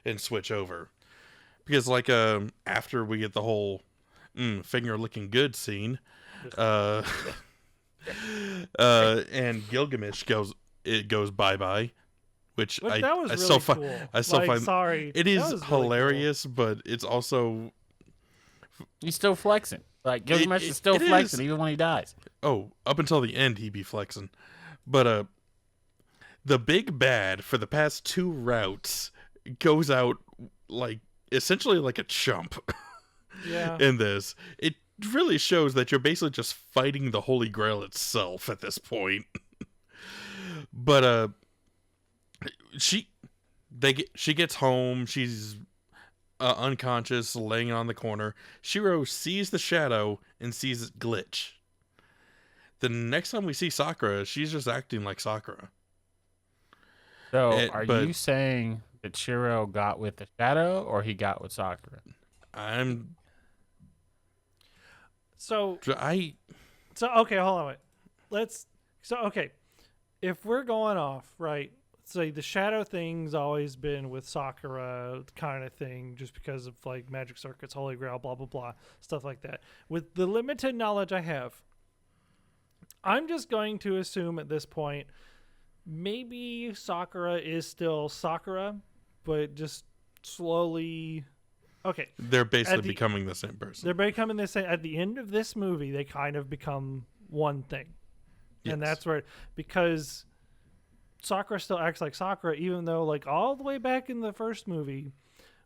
and switch over. Because like after we get the whole finger looking good scene, and Gilgamesh goes bye-bye, which But I that was I really still cool. find I still find sorry, it that is was really hilarious, but it's also He's still flexing. Like Gilgamesh is still it flexing is. even when he dies. up until the end he be flexing. But the big bad for the past two routes goes out like essentially like a chump. cool. Yeah. In this. It really shows that you're basically just fighting the Holy Grail itself at this point. But she gets home, she's unconscious, laying on the corner. Shiro sees the shadow and sees it glitch. The next time we see Sakura, she's just acting like Sakura. So But you saying that Shiro got with the shadow or he got with Sakura? So I okay, hold on, wait. Okay, if we're going off right, say the shadow thing's always been with Sakura kind of thing, just because of like magic circuits, Holy Grail, blah blah blah, stuff like that. With the limited knowledge I have, I'm just going to assume at this point, maybe Sakura is still Sakura, but just slowly. Okay, they're basically the- becoming the same person. they're becoming the same. At the end of this movie, they kind of become one thing. Yes. And that's where, because Sakura still acts like Sakura, even though, like, all the way back in the first movie,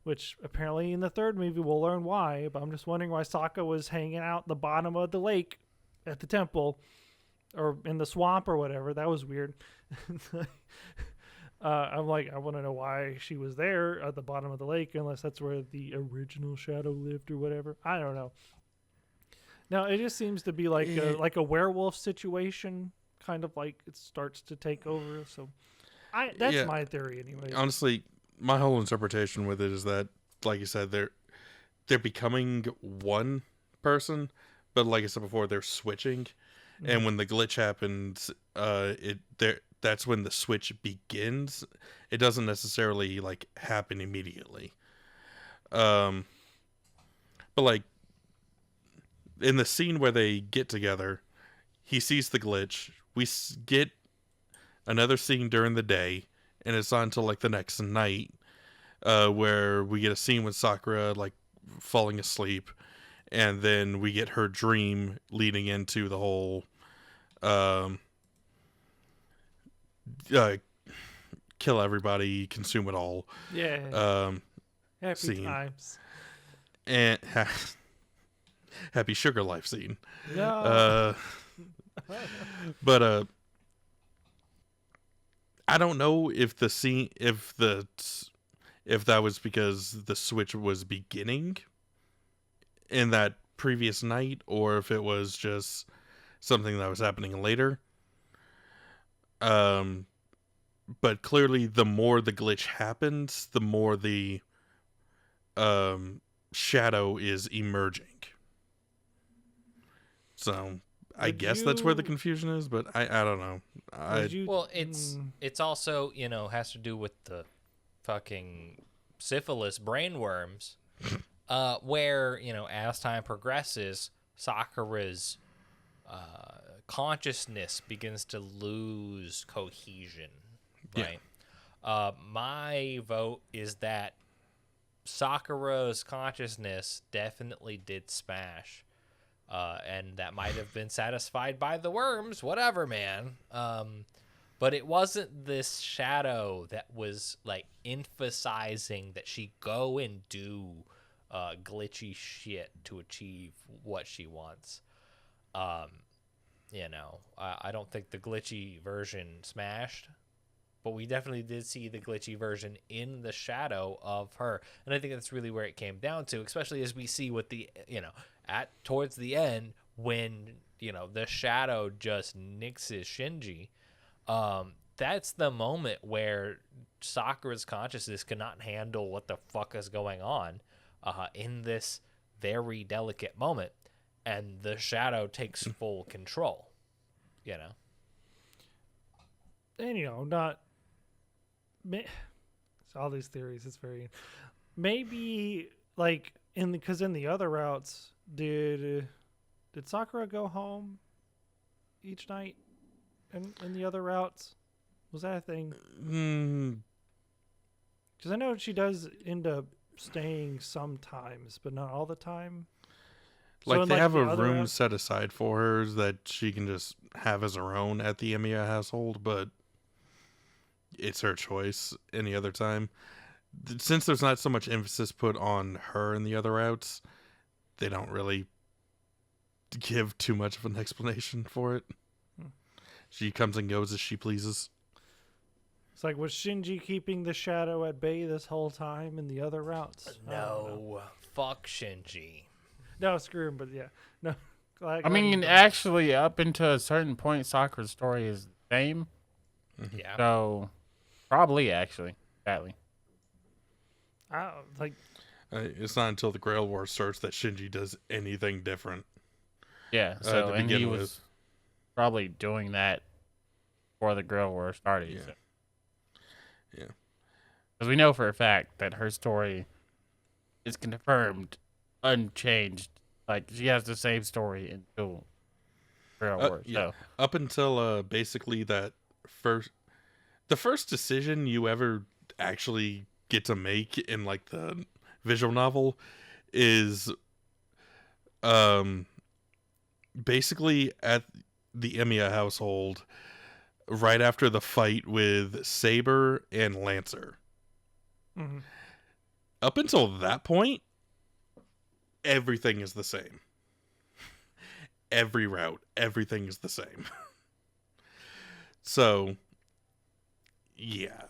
which apparently in the third movie we'll learn why, but I'm just wondering why Sakura was hanging out the bottom of the lake at the temple, or in the swamp or whatever. That was weird. I'm like, I want to know why she was there at the bottom of the lake, unless that's where the original shadow lived or whatever. I don't know. No, it just seems to be like a werewolf situation, kind of like it starts to take over. So, that's Yeah. my theory anyway. Honestly, my whole interpretation with it is that, like you said, they're becoming one person, but like I said before, they're switching. And when the glitch happens, that's when the switch begins. It doesn't necessarily like happen immediately. But like in the scene where they get together, he sees the glitch. We get another scene during the day, and it's on until like the next night, where we get a scene with Sakura like falling asleep, and then we get her dream leading into the whole kill everybody, consume it all. Yeah. Happy scene. times. And happy sugar life scene. No. But I don't know if the scene, if that was because the switch was beginning in that previous night, or if it was just something that was happening later. But clearly, the more the glitch happens, the more the shadow is emerging. So I guess that's where the confusion is, but I don't know. Well, it's also, has to do with the fucking syphilis brainworms, where, as time progresses, Sakura's consciousness begins to lose cohesion, right? My vote is that Sakura's consciousness definitely did smash, and that might have been satisfied by the worms, whatever, man. But it wasn't this shadow that was like emphasizing that she go and do glitchy shit to achieve what she wants. I don't think the glitchy version smashed, but we definitely did see the glitchy version in the shadow of her. And I think that's really where it came down to, especially as we see with the, towards the end when, the shadow just nixes Shinji. That's the moment where Sakura's consciousness cannot handle what the fuck is going on in this very delicate moment. And the shadow takes full control, And, not... So all these theories, it's very... Maybe, like, because in the other routes, did Sakura go home each night in the other routes? Was that a thing? Because I know she does end up staying sometimes, but not all the time. Like, So they have a room routes? set aside for her that she can just have as her own at the Emiya household, but it's her choice any other time. Since there's not so much emphasis put on her in the other routes, they don't really give too much of an explanation for it. She comes and goes as she pleases. It's like, was Shinji keeping the shadow at bay this whole time in the other routes? No, fuck Shinji. No, screw him, but yeah. No. I mean, actually, up until a certain point, Sakura's story is the same. Yeah. So, probably, actually, sadly. It's not until the Grail War starts that Shinji does anything different. Yeah, so, to and begin he with. was probably doing that before the Grail War started. Yeah. So. Yeah. Because we know for a fact that her story is confirmed unchanged. Like, she has the same story until Grail War. Yeah. So. Up until basically the first decision you ever actually get to make in like the visual novel is basically at the Emiya household right after the fight with Saber and Lancer. Mm-hmm. Up until that point, everything is the same. Every route, everything is the same. So, yeah.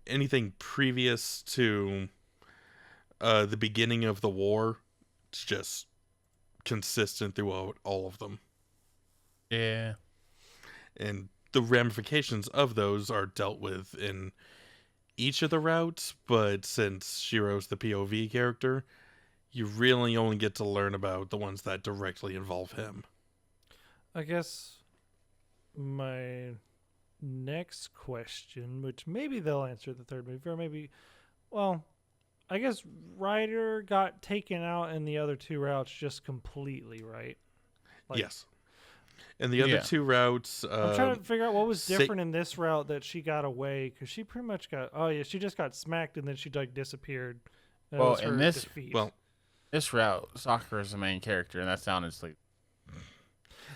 anything previous to the beginning of the war. It's just consistent throughout all of them. Yeah. And the ramifications of those are dealt with in each of the routes, but since Shiro's the POV character, you really only get to learn about the ones that directly involve him. I guess my next question, which maybe they'll answer the third movie, or maybe, well, I guess Ryder got taken out in the other two routes just completely, right? Yes. And the other two routes... I'm trying to figure out what was different in this route that she got away, because she pretty much got... Oh, yeah, she just got smacked and then she, like, disappeared. That Well, was in her this... defeat. Well, this route, Sakura is the main character, and that's honestly...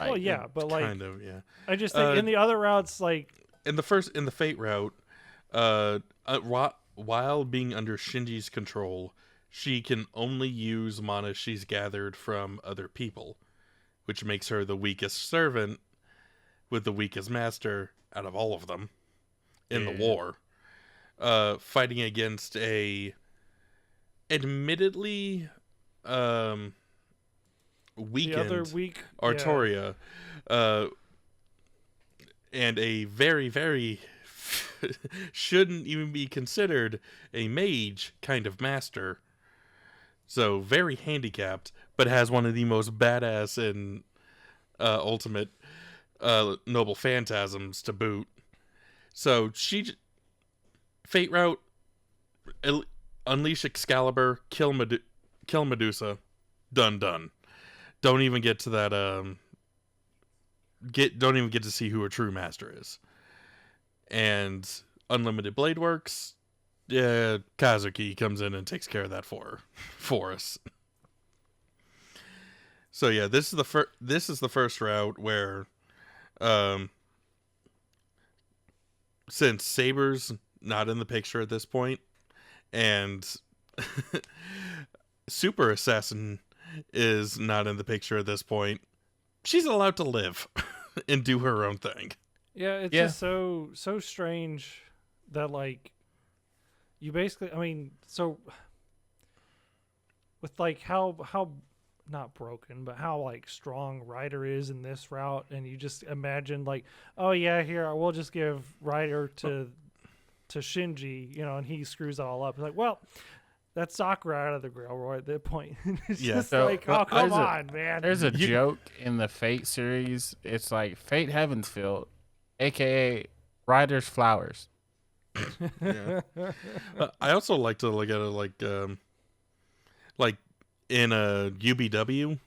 Like, well, yeah, but, like... Kind of, yeah. I just think in the other routes, like... In the Fate route, while being under Shinji's control, she can only use mana she's gathered from other people, which makes her the weakest servant with the weakest master out of all of them in the war. Fighting against a admittedly weakened Artoria, and a very, very shouldn't even be considered a mage kind of master. So very handicapped, but has one of the most badass and ultimate noble phantasms to boot. So Fate route, unleash Excalibur, kill Medusa, done. Don't even get to that. Don't even get to see who her true master is. And Unlimited Blade Works, Kazuki comes in and takes care of that for us. So yeah, this is the first route where, since Saber's not in the picture at this point, and Super Assassin is not in the picture at this point, she's allowed to live and do her own thing. Yeah, it's just so strange that, like, you basically, I mean, so with, like, how not broken, but how, like, strong Ryder is in this route, and you just imagine, like, oh yeah, here, we'll just give Ryder to Shinji, you know, and he screws it all up. It's like, well, that's Sakura out of the grill at that point. It's just so, like, oh, come on, man. There's a joke in the Fate series. It's like Fate Heavensfield, a.k.a. Ryder's Flowers. Yeah. I also like to look at it like in a UBW,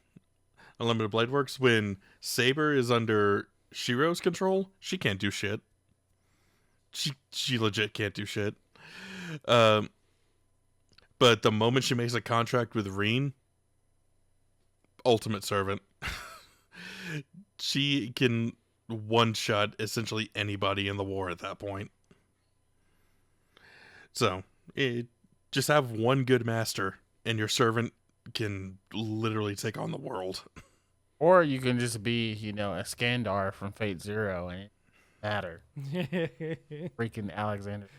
Unlimited Blade Works, when Saber is under Shiro's control, she can't do shit. She legit can't do shit. But the moment she makes a contract with Reen, ultimate servant. She can one-shot essentially anybody in the war at that point. So, just have one good master, and your servant can literally take on the world. Or you can just be, you know, a Skandar from Fate Zero and matter. Freaking Alexander.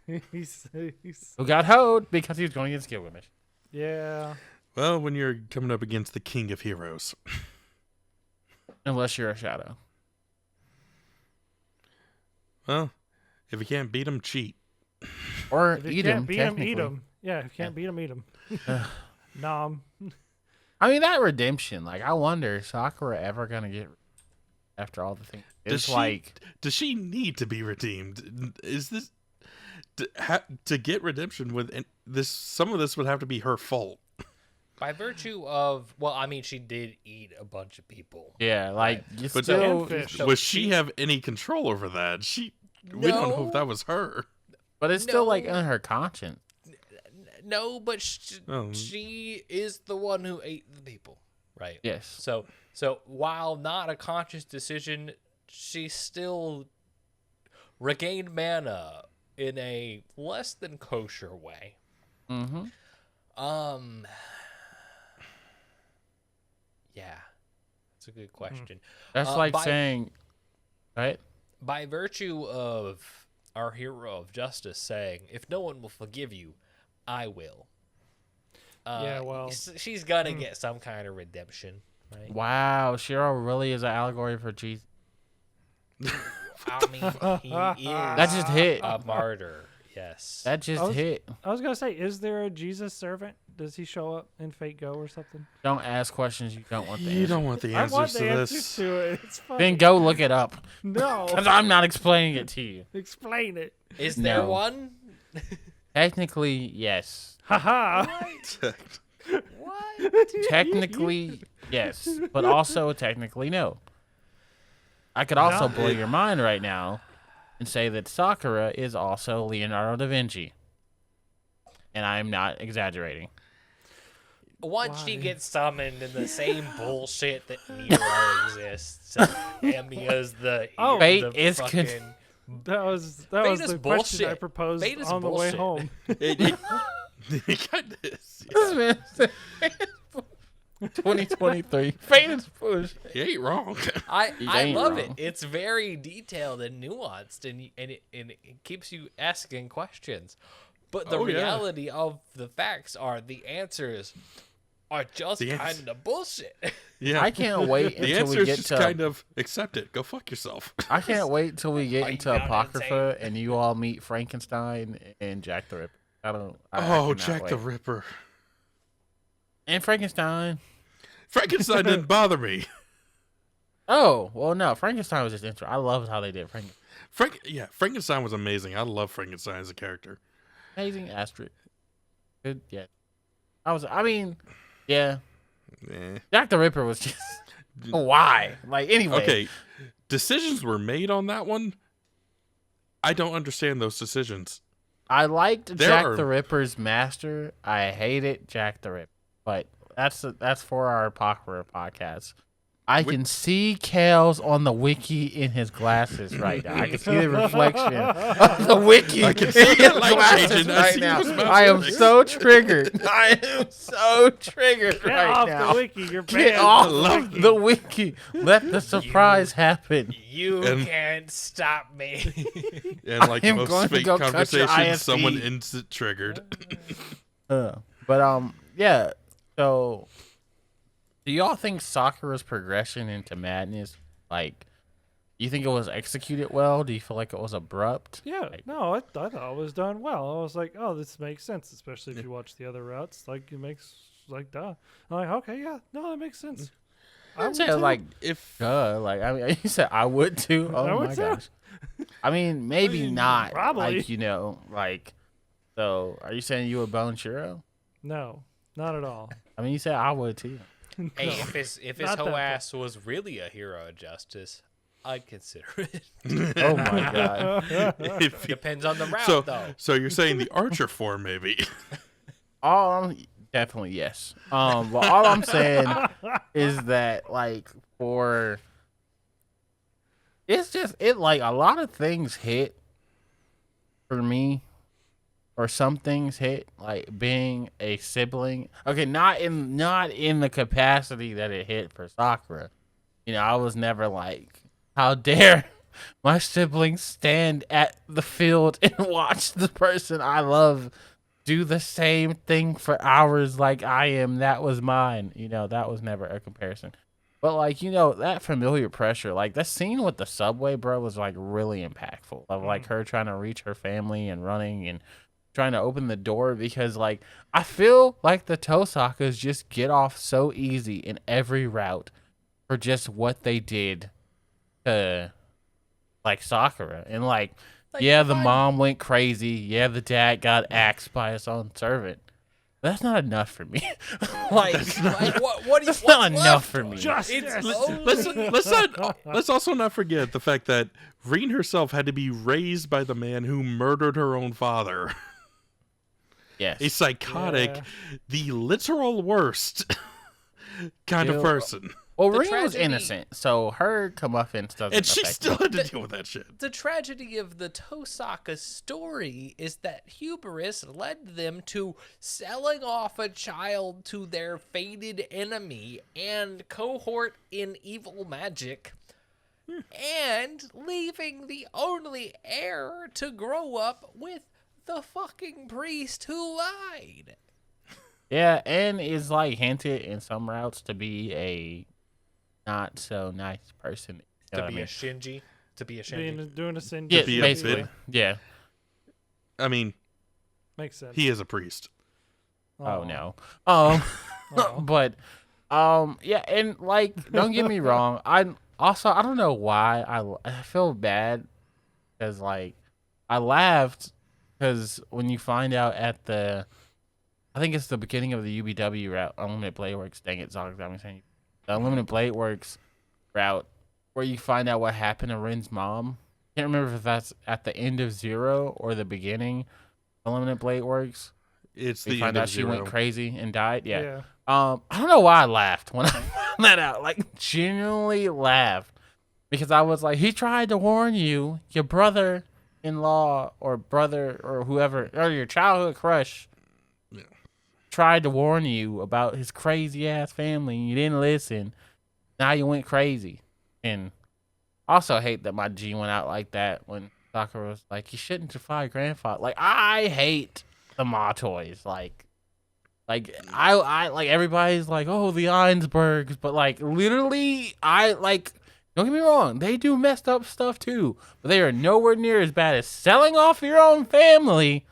Who got hoed because he was going against Gilgamesh. Yeah. Well, when you're coming up against the king of heroes. Unless you're a shadow. Well, if you can't beat him, cheat. Or If you eat can't him, beat him, technically. eat him. Yeah, if you can't beat him, eat him. Nom. I mean, that redemption, like, I wonder, is Sakura ever going to get after all the things? Does she need to be redeemed? Is this... To get redemption with this, some of this would have to be her fault. By virtue of, well, I mean, she did eat a bunch of people. Yeah, like, right. But still, does she have any control over that? We don't know if that was her. But it's still, like, on her conscience. No, but she is the one who ate the people, right? Yes. So while not a conscious decision, she still regained mana in a less than kosher way. Mm-hmm. Yeah, that's a good question. That's like saying, right? By virtue of our hero of justice saying, "If no one will forgive you, I will." Yeah, well, she's gonna get some kind of redemption, right? Wow, Cheryl really is an allegory for Jesus. I mean, he is That just hit. a martyr. Yes. That just I was- hit. I was gonna say, is there a Jesus servant? Does he show up in Fate Go or something? Don't ask questions you don't want the You answer. don't want the I answers want to the answers this. to it. It's fun. Then go look it up. No, Because I'm not explaining it to you. explain it. Is there No. one? Technically, yes. Haha. What? Technically, yes. But also, technically, no. I could also No. blow your mind right now and say that Sakura is also Leonardo da Vinci. And I'm not exaggerating. Once she Why? gets summoned in the same bullshit that Nero exists, Amiya's the Fate the is fucking That was Fate was is the question I bullshit. proposed Fate is on the way bullshit. home. It kind of is. This man said 2023. Fate is push. You ain't wrong. I ain't love wrong. it. It's very detailed and nuanced, and it keeps you asking questions. But the Oh, yeah. reality of the facts are the answers are just The ans- kind of bullshit. Yeah. I can't wait The until answer we is get just to. kind of accept it. Go fuck yourself. I can't wait till we get Are you into down Apocrypha and you all meet Frankenstein and Jack the Ripper. I Oh, cannot Jack the wait. Ripper. And Frankenstein. Frankenstein didn't bother me. Oh, well, no. Frankenstein was just interesting. I loved how they did Frankenstein. Frankenstein was amazing. I love Frankenstein as a character. Amazing asterisk. Good, yeah. I mean, yeah. Eh. Jack the Ripper was just. Why? Like, anyway. Okay, decisions were made on that one. I don't understand those decisions. I liked There Jack are- the Ripper's master. I hated Jack the Ripper. But that's for our Apocrypha podcast. I can see Kelz on the wiki in his glasses right now. I can see the reflection of the wiki I can see in his it light glasses changing. I right see now. those mouth I am moving. so triggered. I am so triggered Get right off now. the wiki. You're Get banned. off love the wiki. Let the surprise happen. You And- can't stop me. And like am most going to fake go cut your conversations, ISP. someone instant triggered. Yeah. So, do y'all think Sakura's progression into madness, like, you think it was executed well? Do you feel like it was abrupt? Yeah, Like- no, I thought it was done well. I was like, oh, this makes sense, especially if you watch the other routes. Like, it makes, like, duh. I'm like, okay, yeah, no, that makes sense. I I'd would say too. like, If like, I mean, you said I would too. Oh I would my too. gosh. I mean, maybe mean, not. probably. Like, like, so are you saying you would bone Shiro? No, not at all. I mean, you said I would too. Hey, No. if his Not that whole far. ass was really a hero of justice, I'd consider it. Oh my god. if Depends on the route, so, though. so you're saying the Archer form, maybe? Definitely yes. But all I'm saying is that like it's just like a lot of things hit for me, or some things hit like being a sibling. Okay, not in the capacity that it hit for Sakura. You know, I was never like, how dare my siblings stand at the field and watch the person I love do the same thing for hours like I am. That was mine. You know, that was never a comparison. But like, you know, that familiar pressure, like that scene with the subway, bro, was like really impactful. Of like her trying to reach her family and running and trying to open the door, because like I feel like the Tosakas just get off so easy in every route for just what they did to like Sakura. And like yeah, the mom went crazy. Yeah, the dad got axed by his own servant. That's not enough for me. Like what? That's not enough for me. Justice. Let's also not forget the fact that Reen herself had to be raised by the man who murdered her own father. Yes. A psychotic, Yeah. the literal worst kind of Ew. person. Well, The Reen was tragedy- innocent, so her comeuppance doesn't And she affect still me. had to deal with that shit. The tragedy of the Tosaka story is that hubris led them to selling off a child to their fated enemy and cohort in evil magic and leaving the only heir to grow up with the fucking priest who lied. Yeah, and is like hinted in some routes to be a not so nice person. You know To what be I mean? a Shinji. To be a Shinji. Doing a sin. Yeah, be a basically. bit- Yeah. I mean, Makes sense. he is a priest. Oh no. Oh. But yeah, and like don't get me wrong, I don't know why I feel bad cuz like I laughed cuz when you find out at the I think it's the beginning of the UBW route, Unlimited Blade Works. Dang it, Zog, I'm saying the Unlimited Blade Works route where you find out what happened to Rin's mom. Can't remember if that's at the end of Zero or the beginning of Unlimited Blade Works. It's We the find end out of she Zero. went crazy and died. Yeah. Yeah. I don't know why I laughed when I found that out. Like, genuinely laughed because I was like, he tried to warn you, your brother-in-law or brother or whoever, or your childhood crush, Yeah. tried to warn you about his crazy ass family, and you didn't listen. Now you went crazy, and I also hate that my G went out like that when Sakura was like, you shouldn't defy grandfather. Like, I hate the Ma toys. Like I like everybody's like, oh, the Einsbergs, but like literally, I like. Don't get me wrong, they do messed up stuff too, but they are nowhere near as bad as selling off your own family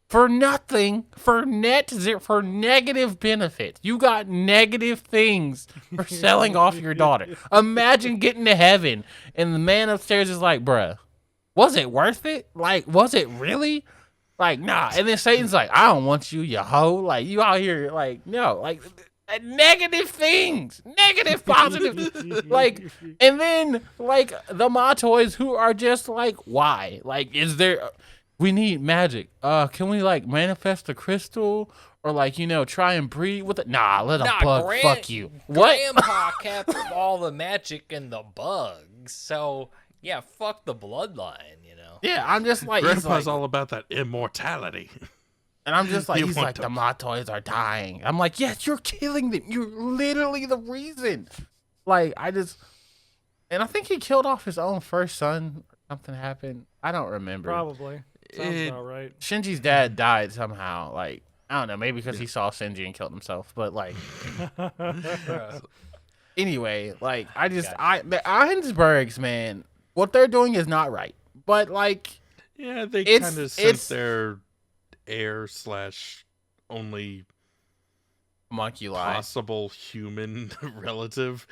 for nothing, for negative benefits. You got negative things for selling off your daughter. Imagine getting to heaven and the man upstairs is like, bruh, was it worth it? Like, was it really? Like, nah. And then Satan's like, I don't want you, you hoe. Like, you out here, like, no. Like, negative things. Negative, positive. Like, and then, like, the Matoys who are just like, why? Like, is there... We need magic. Can we, like, manifest a crystal? Or, like, you know, try and breed with it? Nah, let a bug fuck you. What? Grandpa kept all the magic and the bugs, so... Yeah, fuck the bloodline, you know. Yeah, I'm just like... he's Grandpa's like- all about that immortality. And I'm just like, You he's want like, them. the Matoys are dying. I'm like, yes, you're killing them. You're literally the reason. Like, and I think he killed off his own first son. Or something happened. I don't remember. Probably. Sounds It- about right. Shinji's dad died somehow. Like, I don't know, maybe because he saw Shinji and killed himself. But like, anyway, like, the Einsbergs, man, what they're doing is not right. But like, Yeah, they It's- kind of it's- sent their heir / only monkey lie. possible human relative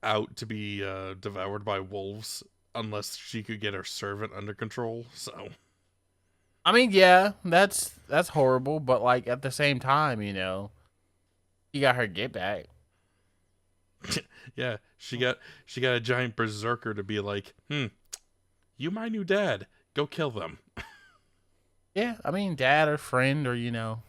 out to be devoured by wolves unless she could get her servant under control. So I mean, yeah, that's horrible, but like at the same time, you know, you got her get back. yeah, she got a giant berserker to be like, you my new dad, go kill them. Yeah, I mean, dad or friend or you know,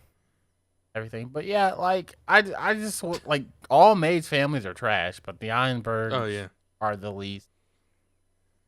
everything. But yeah, like I just like all Maid's families are trash, but the Einsbergs Oh yeah, are the least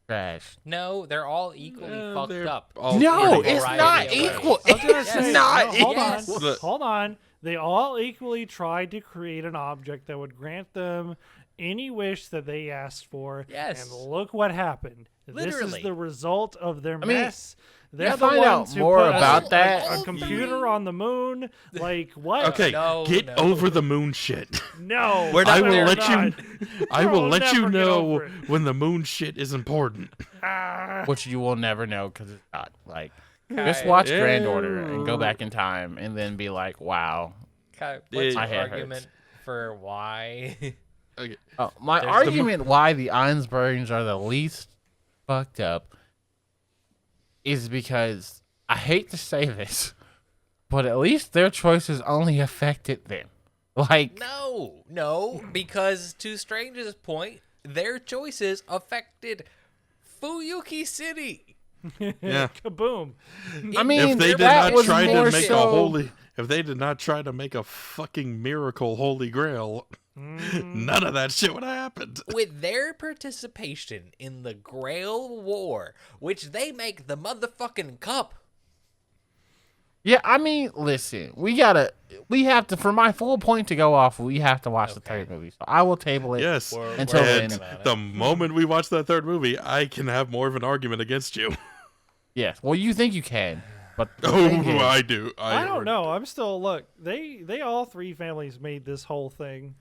trash. No, they're all equally fucked they're up. all No, pretty it's variety not of ways. equal. I was gonna It's say, not no, hold equal. on. Hold on. They all equally tried to create an object that would grant them any wish that they asked for. Yes. And look what happened. This Literally. is the result of their mean, mess. They're you the find out ones who more put about a, that. a computer on the moon. Like what? Okay, No, get no. over the moon shit. No, We're not I will there let not. you. I will We'll let you never get know over it. when the moon shit is important. Ah. Which you will never know because it's not. Like, Kai, just watch Grand Order Ew. and go back in time and then be like, wow. Kai, what's My your head argument for why? Okay. Oh, my There's the argument why the Einsbergs are the least fucked up is because I hate to say this, but at least their choices only affected them. Like, No, because to Strange's point, their choices affected Fuyuki City. Yeah. Kaboom. I mean, If they did that not was try to more make so- a holy, if they did not try to make a fucking miracle holy grail, none of that shit would have happened. With their participation in the Grail War, which they make the motherfucking cup. Yeah, I mean, listen, we have to, for my full point to go off, we have to watch the third movie. So I will table it. Yes. Until And then. the moment we watch that third movie, I can have more of an argument against you. Yes. Well, you think you can, but Oh, I do. I don't know. I'm still look. They all three families made this whole thing.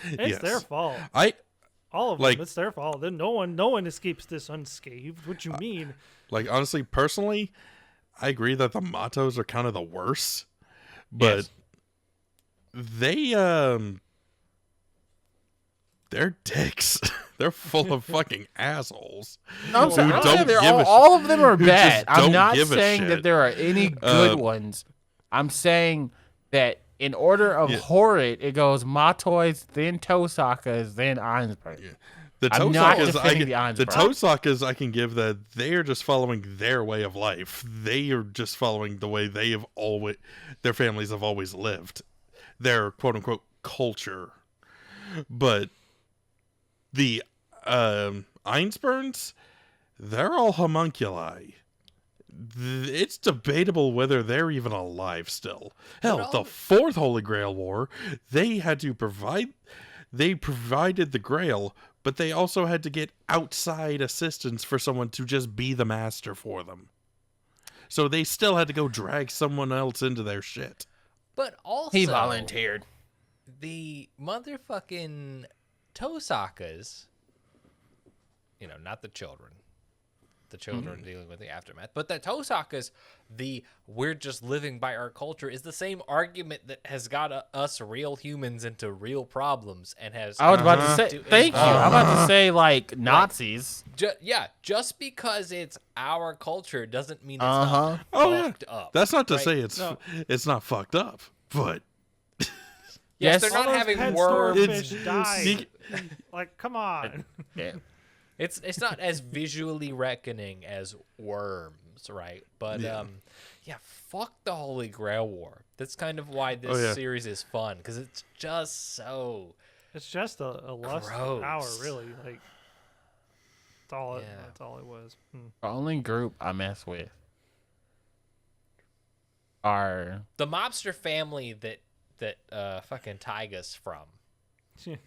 It's their fault. All of them. It's their fault. Then no one escapes this unscathed. What you mean? Like, honestly, personally, I agree that the mottos are kind of the worst, but they're dicks. They're full of fucking assholes. No, I'm saying, Who don't give a all of them are who bad. just don't I'm not give a saying shit. that there are any good ones. I'm saying that in order of horrid, it goes Matoys, then Tosakas, then Einsberg. Yeah. The I'm not Tosakas, defending the Einsberg. Tosakas, I can give that they are just following their way of life. They are just following the way their families have always lived, their quote unquote culture. But the Einsbergs, they're all homunculi. It's debatable whether they're even alive still. Hell, the Fourth Holy Grail War, they provided the Grail, but they also had to get outside assistance for someone to just be the master for them. So they still had to go drag someone else into their shit. But also, He volunteered. The motherfucking Tosakas, not the children. The children dealing with the aftermath. But the Tosakas, we're just living by our culture, is the same argument that has got us real humans into real problems and has... I was about to say, thank you. I'm about to say, like, Nazis. Just because it's our culture doesn't mean it's not fucked up. That's not to say it's not fucked up, but... Yes, they're not having worms. Fish died. Like, come on. Yeah. It's not as visually reckoning as worms, right? But fuck the Holy Grail War. That's kind of why this series is fun, because it's just so. It's just a lust of power, really. Like that's all it was. The only group I mess with are the mobster family that fucking Tyga's from.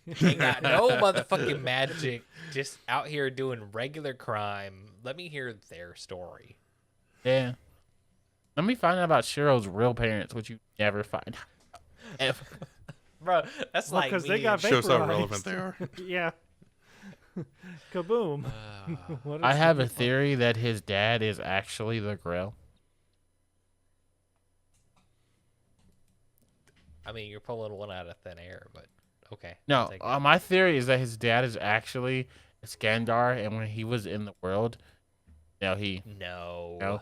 They got no motherfucking magic, just out here doing regular crime. Let me hear their story. Yeah. Let me find out about Shiro's real parents, which you never find out. Ever. Bro, that's like because me they got Shows how vaporized. relevant they are. Yeah. Kaboom. I have a theory that his dad is actually the Grail. I mean, you're pulling one out of thin air, but okay. No, my theory is that his dad is actually Skandar, and when he was in the world, No.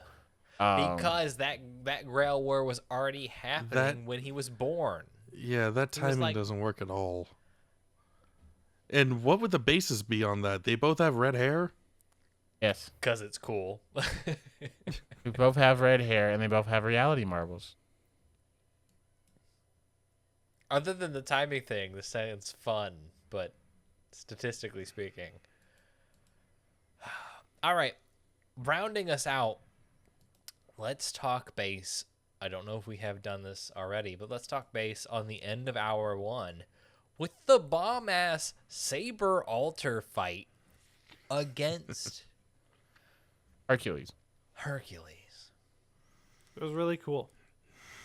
Because that Grail War was already happening when he was born. Yeah, that timing doesn't work at all. And what would the basis be on that? They both have red hair? Yes. Because it's cool. They both have red hair, and they both have reality marbles. Other than the timing thing, this sounds fun, but statistically speaking. All right, rounding us out, let's talk base. I don't know if we have done this already, but let's talk base on the end of hour one with the bomb-ass saber altar fight against Hercules. It was really cool.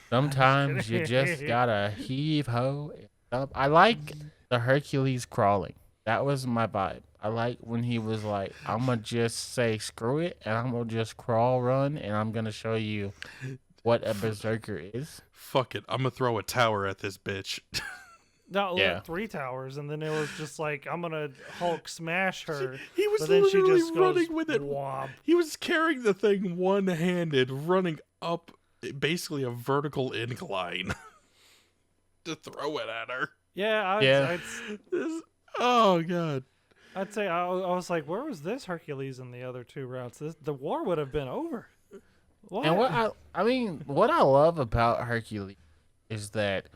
Sometimes you just gotta heave-ho it up. I like the Hercules crawling. That was my vibe. I like when he was like, I'm gonna just say screw it, and I'm gonna just crawl, run, and I'm gonna show you what a berserker is. Fuck it, I'm gonna throw a tower at this bitch. No, 3 towers, and then it was just like, I'm gonna Hulk smash her. He was but then she literally just running goes, with it. Womp. He was carrying the thing one-handed, running up basically a vertical incline to throw it at her. Yeah, Oh god. I'd say I was like, where was this Hercules in the other 2 routes? The war would have been over. What? And what I love about Hercules is that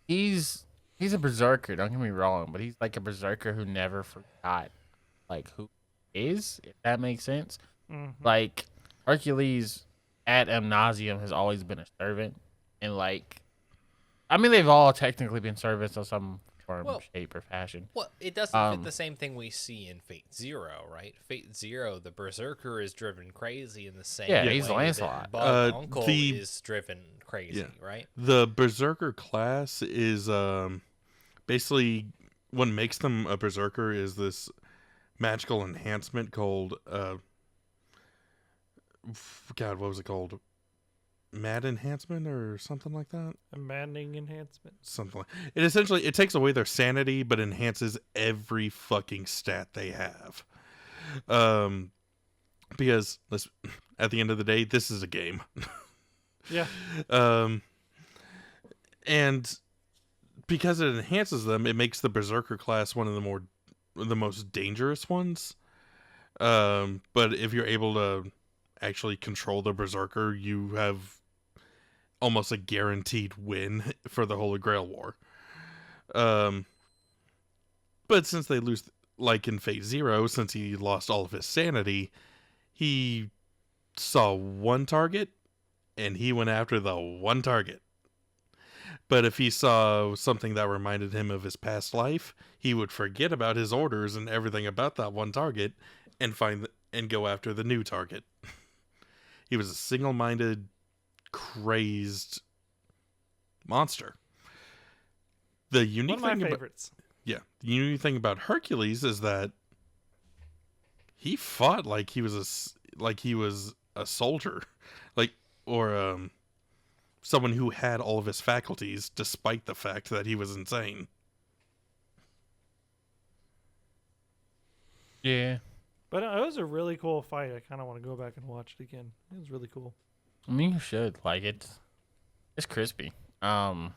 he's a berserker. Don't get me wrong, but he's like a berserker who never forgot, like, who he is. If that makes sense. Mm-hmm. Like Hercules ad nauseum has always been a servant, and like, I mean, they've all technically been servants of some form, shape, or fashion. Well, it doesn't fit the same thing we see in Fate Zero, right? Fate Zero, the Berserker is driven crazy in the same way. Yeah, he's Lancelot. Bug Uncle is driven crazy, right? The Berserker class is basically what makes them a Berserker is this magical enhancement called God, what was it called? Mad enhancement or something like that? A maddening enhancement. Something like it. Essentially, it takes away their sanity, but enhances every fucking stat they have. Because at the end of the day, this is a game. Yeah. And because it enhances them, it makes the Berserker class one of the most dangerous ones. But if you're able to actually control the Berserker, you have almost a guaranteed win for the Holy Grail War. But since they lose, like in Fate Zero, since he lost all of his sanity, he saw one target, and he went after the one target. But if he saw something that reminded him of his past life, he would forget about his orders and everything about that one target, and go after the new target. He was a single-minded, crazed monster. The unique One of thing my favorites. the unique thing about Hercules is that he fought like he was a soldier, or someone who had all of his faculties, despite the fact that he was insane. Yeah. But it was a really cool fight. I kind of want to go back and watch it again. It was really cool. I mean, you should. Like, it's crispy. I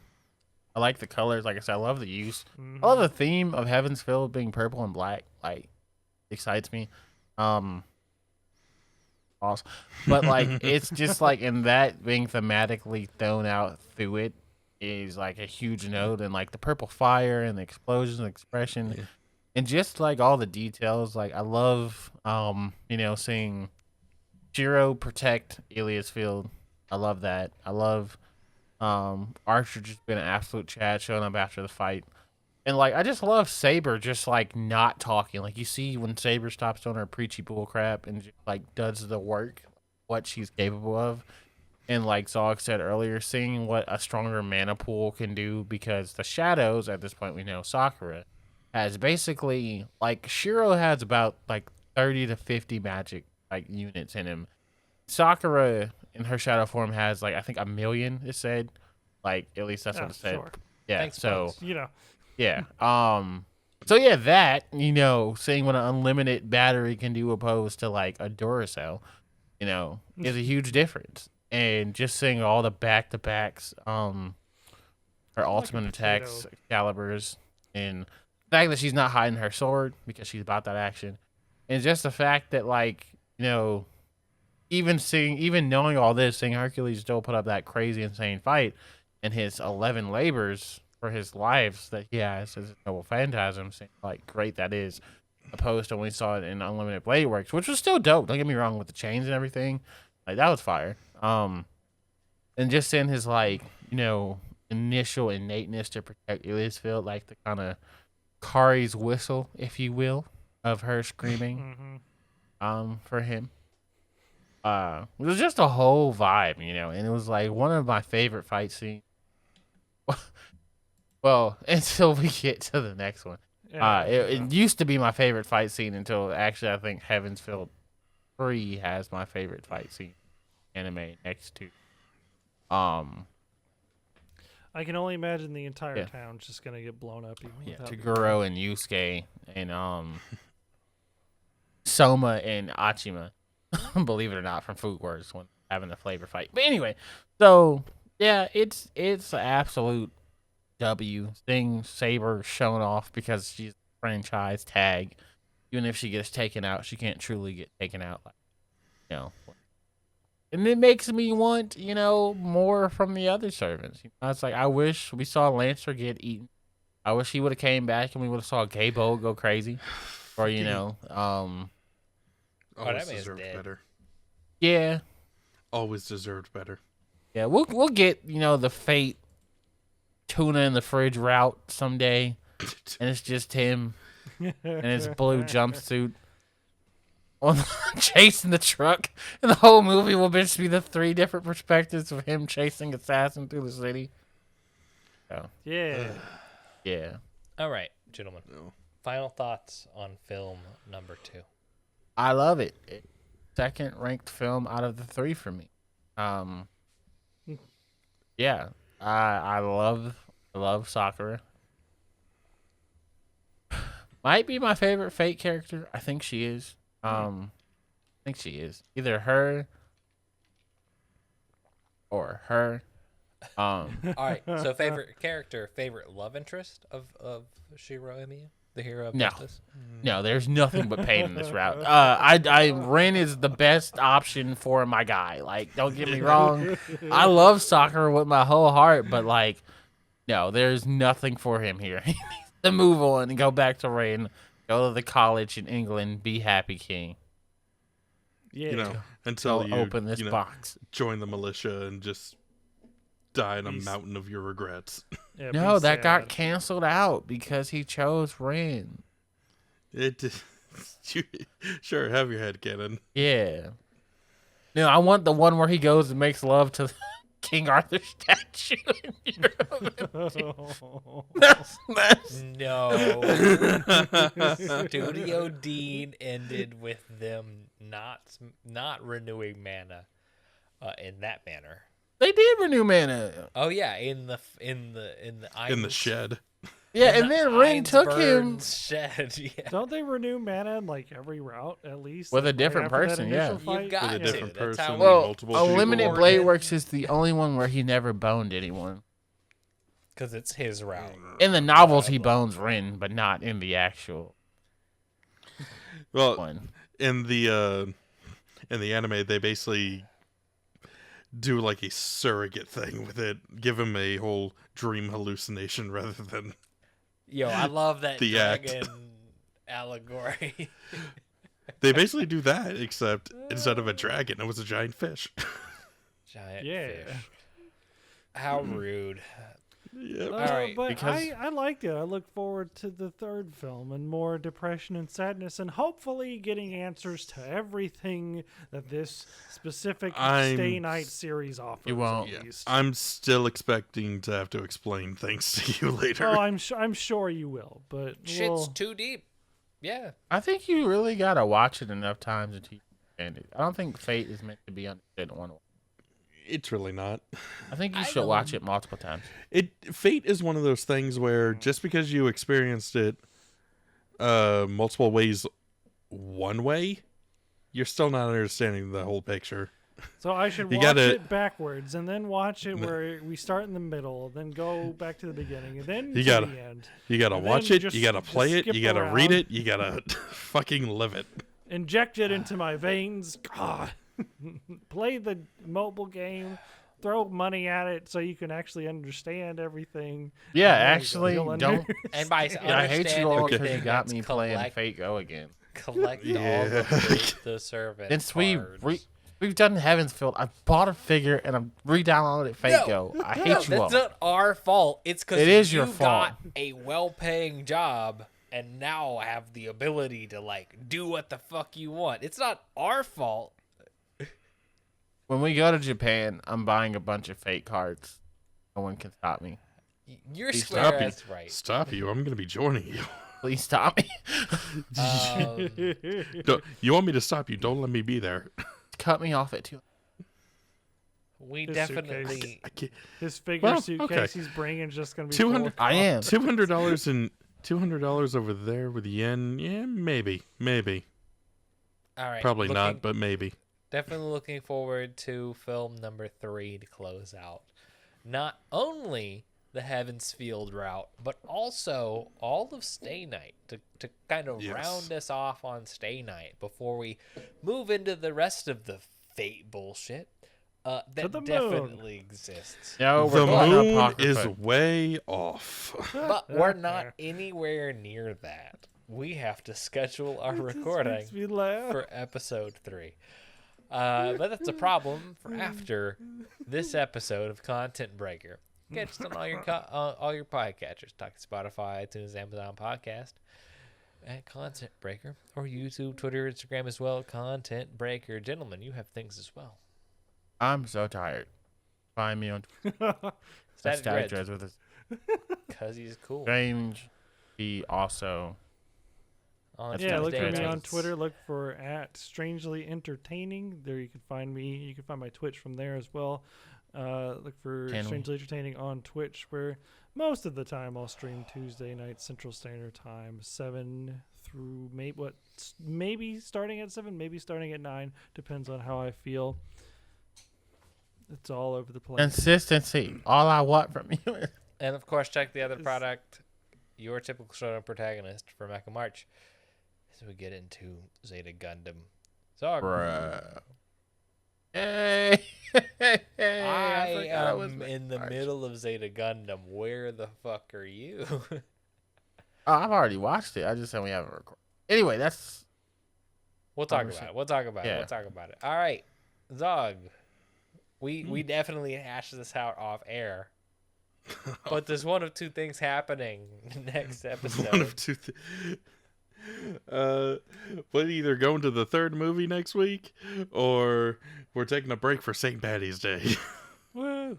like the colors. Like I said, I love the use. I love the theme of Heaven's Field being purple and black. Like, excites me. Awesome. But like, it's just like in that being thematically thrown out through it is like a huge note, and like the purple fire and the explosions and expression. Yeah. And just like all the details, like I love, seeing Shiro protect Ilia's Field. I love that. I love Archer just being an absolute Chad, showing up after the fight. And like I just love Saber just like not talking. Like you see when Saber stops doing her preachy bullcrap and just like does the work, what she's capable of. And like Zog said earlier, seeing what a stronger mana pool can do, because the shadows at this point we know Sakura has basically, like, Shiro has about, like, 30 to 50 magic, like, units in him. Sakura, in her shadow form, has, like, I think 1 million, it said. Like, at least that's what it said. Sure. Yeah, Thanks, so, folks. yeah. So, yeah, that, seeing what an unlimited battery can do opposed to, like, a Duracell, is a huge difference. And just seeing all the back-to-backs, her ultimate attacks, calibers, and the fact that she's not hiding her sword because she's about that action, and just the fact that, like, even knowing all this, seeing Hercules still put up that crazy insane fight, and his 11 labors for his lives that he has as a noble phantasm, seeing like great that is, opposed to when we saw it in Unlimited Blade Works, which was still dope. Don't get me wrong with the chains and everything, like that was fire. And just seeing his like initial innateness to protect Ilia's Field, like the kind of Kari's whistle, if you will, of her screaming for him. It was just a whole vibe, and it was like one of my favorite fight scenes. Well, until we get to the next one. It used to be my favorite fight scene until actually I think Heaven's Field 3 has my favorite fight scene anime next to I can only imagine the entire town's just gonna get blown up. Even Toguro and Yusuke and Soma and Achima, believe it or not, from Food Wars when having a flavor fight. But anyway, so yeah, it's an absolute W. Seeing Saber shown off because she's a franchise tag. Even if she gets taken out, she can't truly get taken out. Like, and it makes me want, more from the other servants. It's like I wish we saw Lancer get eaten. I wish he would have came back and we would have saw Gabo go crazy, or that deserved man's dead. better. Yeah, always deserved better. Yeah, we'll get the Fate tuna in the fridge route someday, and it's just him in his blue jumpsuit on chasing the truck, and the whole movie will just be the 3 different perspectives of him chasing assassin through the city. So Yeah. yeah, All right, gentlemen. No. Final thoughts on film number 2. I love it. Second ranked film out of the 3 for me. Yeah, I love Sakura. Might be my favorite Fate character. I think she is. I think she is either her or her. All right. So favorite character, favorite love interest of Shiro Emiya, the hero of No. justice. No, there's nothing but pain in this route. Rin is the best option for my guy. Like, don't get me wrong, I love Sakura with my whole heart, but like, no, there's nothing for him here. He needs to move on and go back to Rin, go to the college in England, be happy king. Yeah. You know, until Go you open this you know, box. join the militia and just die in a mountain of your regrets. Yeah, No, be that got sad. canceled out because he chose Rin. Sure, have your head cannon. Yeah. No, I want the one where he goes and makes love to King Arthur statue in Europe. That's No. Studio Dean ended with them not renewing mana in that manner. They did renew mana. Oh yeah, in the In the Einz- shed. Yeah, in and the then Rin took him Einzburn's shed. Yeah. Don't they renew mana in like every route at least? With a like, different after that person, initial yeah. fight? You've got With a to. different That's how person. it Well, multiple Unlimited people. Blade Works is the only one where he never boned anyone. because it's his route. In the novels, he bones Rin, but not in the actual Well, one. in the anime, they basically do like a surrogate thing with it, give him a whole dream hallucination rather than Yo, I love that The act. dragon allegory. they basically do that, except instead of a dragon, it was a giant fish. Giant Yeah. fish. How rude. Yep. All right, But because- I liked it. I look forward to the third film and more depression and sadness, and hopefully getting answers to everything that this specific Stay Night series offers. You won't. at Yeah. least. I'm still expecting to have to explain things to you later. Oh, I'm sure you will, but Shit's we'll- too deep. Yeah. I think you really gotta watch it enough times until you understand it. I don't think Fate is meant to be understood in one way. It's really not. I think you I should don't- watch it multiple times. Fate is one of those things where just because you experienced it multiple ways one way, you're still not understanding the whole picture. So I should You watch gotta- it backwards and then watch it where we start in the middle, then go back to the beginning, and then You to gotta- the end. You gotta And watch then it, just- you gotta just play it, skip you gotta read around. it, you gotta fucking live it. Inject it into my veins. God. Play the mobile game. Throw money at it so you can actually understand everything. Yeah, There you go. actually, You'll don't. And by Yeah, I hate you all because you everything, got that's me playing collect, Fate Go again. collect all Yeah. the servant Since cards. we've done Heaven's Field, I bought a figure and I'm re-downloading Fate Go. I hate you all. That's not our fault. It's because It is your you fault. got a well-paying job and now have the ability to like do what the fuck you want. It's not our fault. When we go to Japan, I'm buying a bunch of Fate cards. No one can stop me. You're Please square stop as right. Stop you, I'm gonna be joining you. Please stop me. You want me to stop you, don't let me be there. Cut me off at 2. We His definitely. suitcase. I can't. His figure Well, suitcase okay. he's bringing is just going to be 200 full of I am. $200 and $200 over there with yen. Yeah, maybe. All right. Probably looking- not, but maybe. Definitely looking forward to film number 3 to close out. Not only the Heaven's Field route, but also all of Stay Night to kind of Yes. round us off on Stay Night before we move into the rest of the Fate bullshit that the moon. definitely exists. No, we're The going moon Apocrypha. is way off. But we're not anywhere near that. We have to schedule our recording Makes me laugh. for episode 3. But that's a problem for after this episode of Content Breaker. Catch us on all your podcatchers, talking Spotify, iTunes, Amazon Podcast, at Content Breaker, or YouTube, Twitter, Instagram as well. Content Breaker, gentlemen, you have things as well. I'm so tired. Find me on Static Dreads with us. because he's cool. Strange. He also. On Yeah, look for me Tuesday on nights. Twitter. Look for @strangely_entertaining. There you can find me. You can find my Twitch from there as well. Look for Can we? Strangely Entertaining on Twitch, where most of the time I'll stream Tuesday night Central Standard Time, 7 through maybe starting at 7, maybe starting at 9. Depends on how I feel. It's all over the place. Consistency. All I want from you is. And of course, check the other Is- product, Your Typical Shonen Protagonist for Mecha March, as we get into Zeta Gundam. So Bruh. Hey. I forgot I was am in the March. middle of Zeta Gundam. Where the fuck are you? Oh, I've already watched it. I just said we haven't recorded. Anyway, that's. We'll talk Conversa- about it. We'll talk about it. Yeah. We'll talk about it. All right, Zog. We definitely hashed this out off air. But there's one of two things happening next episode. One of two. We're either going to the third movie next week, or we're taking a break for St. Patty's Day Woo!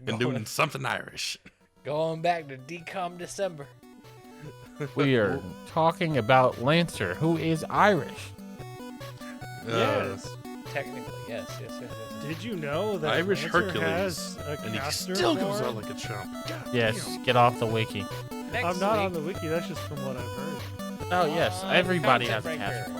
and doing something Irish. Going back to DCOM December. We are talking about Lancer, who is Irish. Yes. Technically, yes. Did you know that Irish Lancer Hercules, has a and he caster still goes form? out like a chump. God Yes, damn. get off the wiki. Next I'm not week, on the wiki. That's just from what I've heard. Oh, yes, on everybody has Content a Breaker. caster form.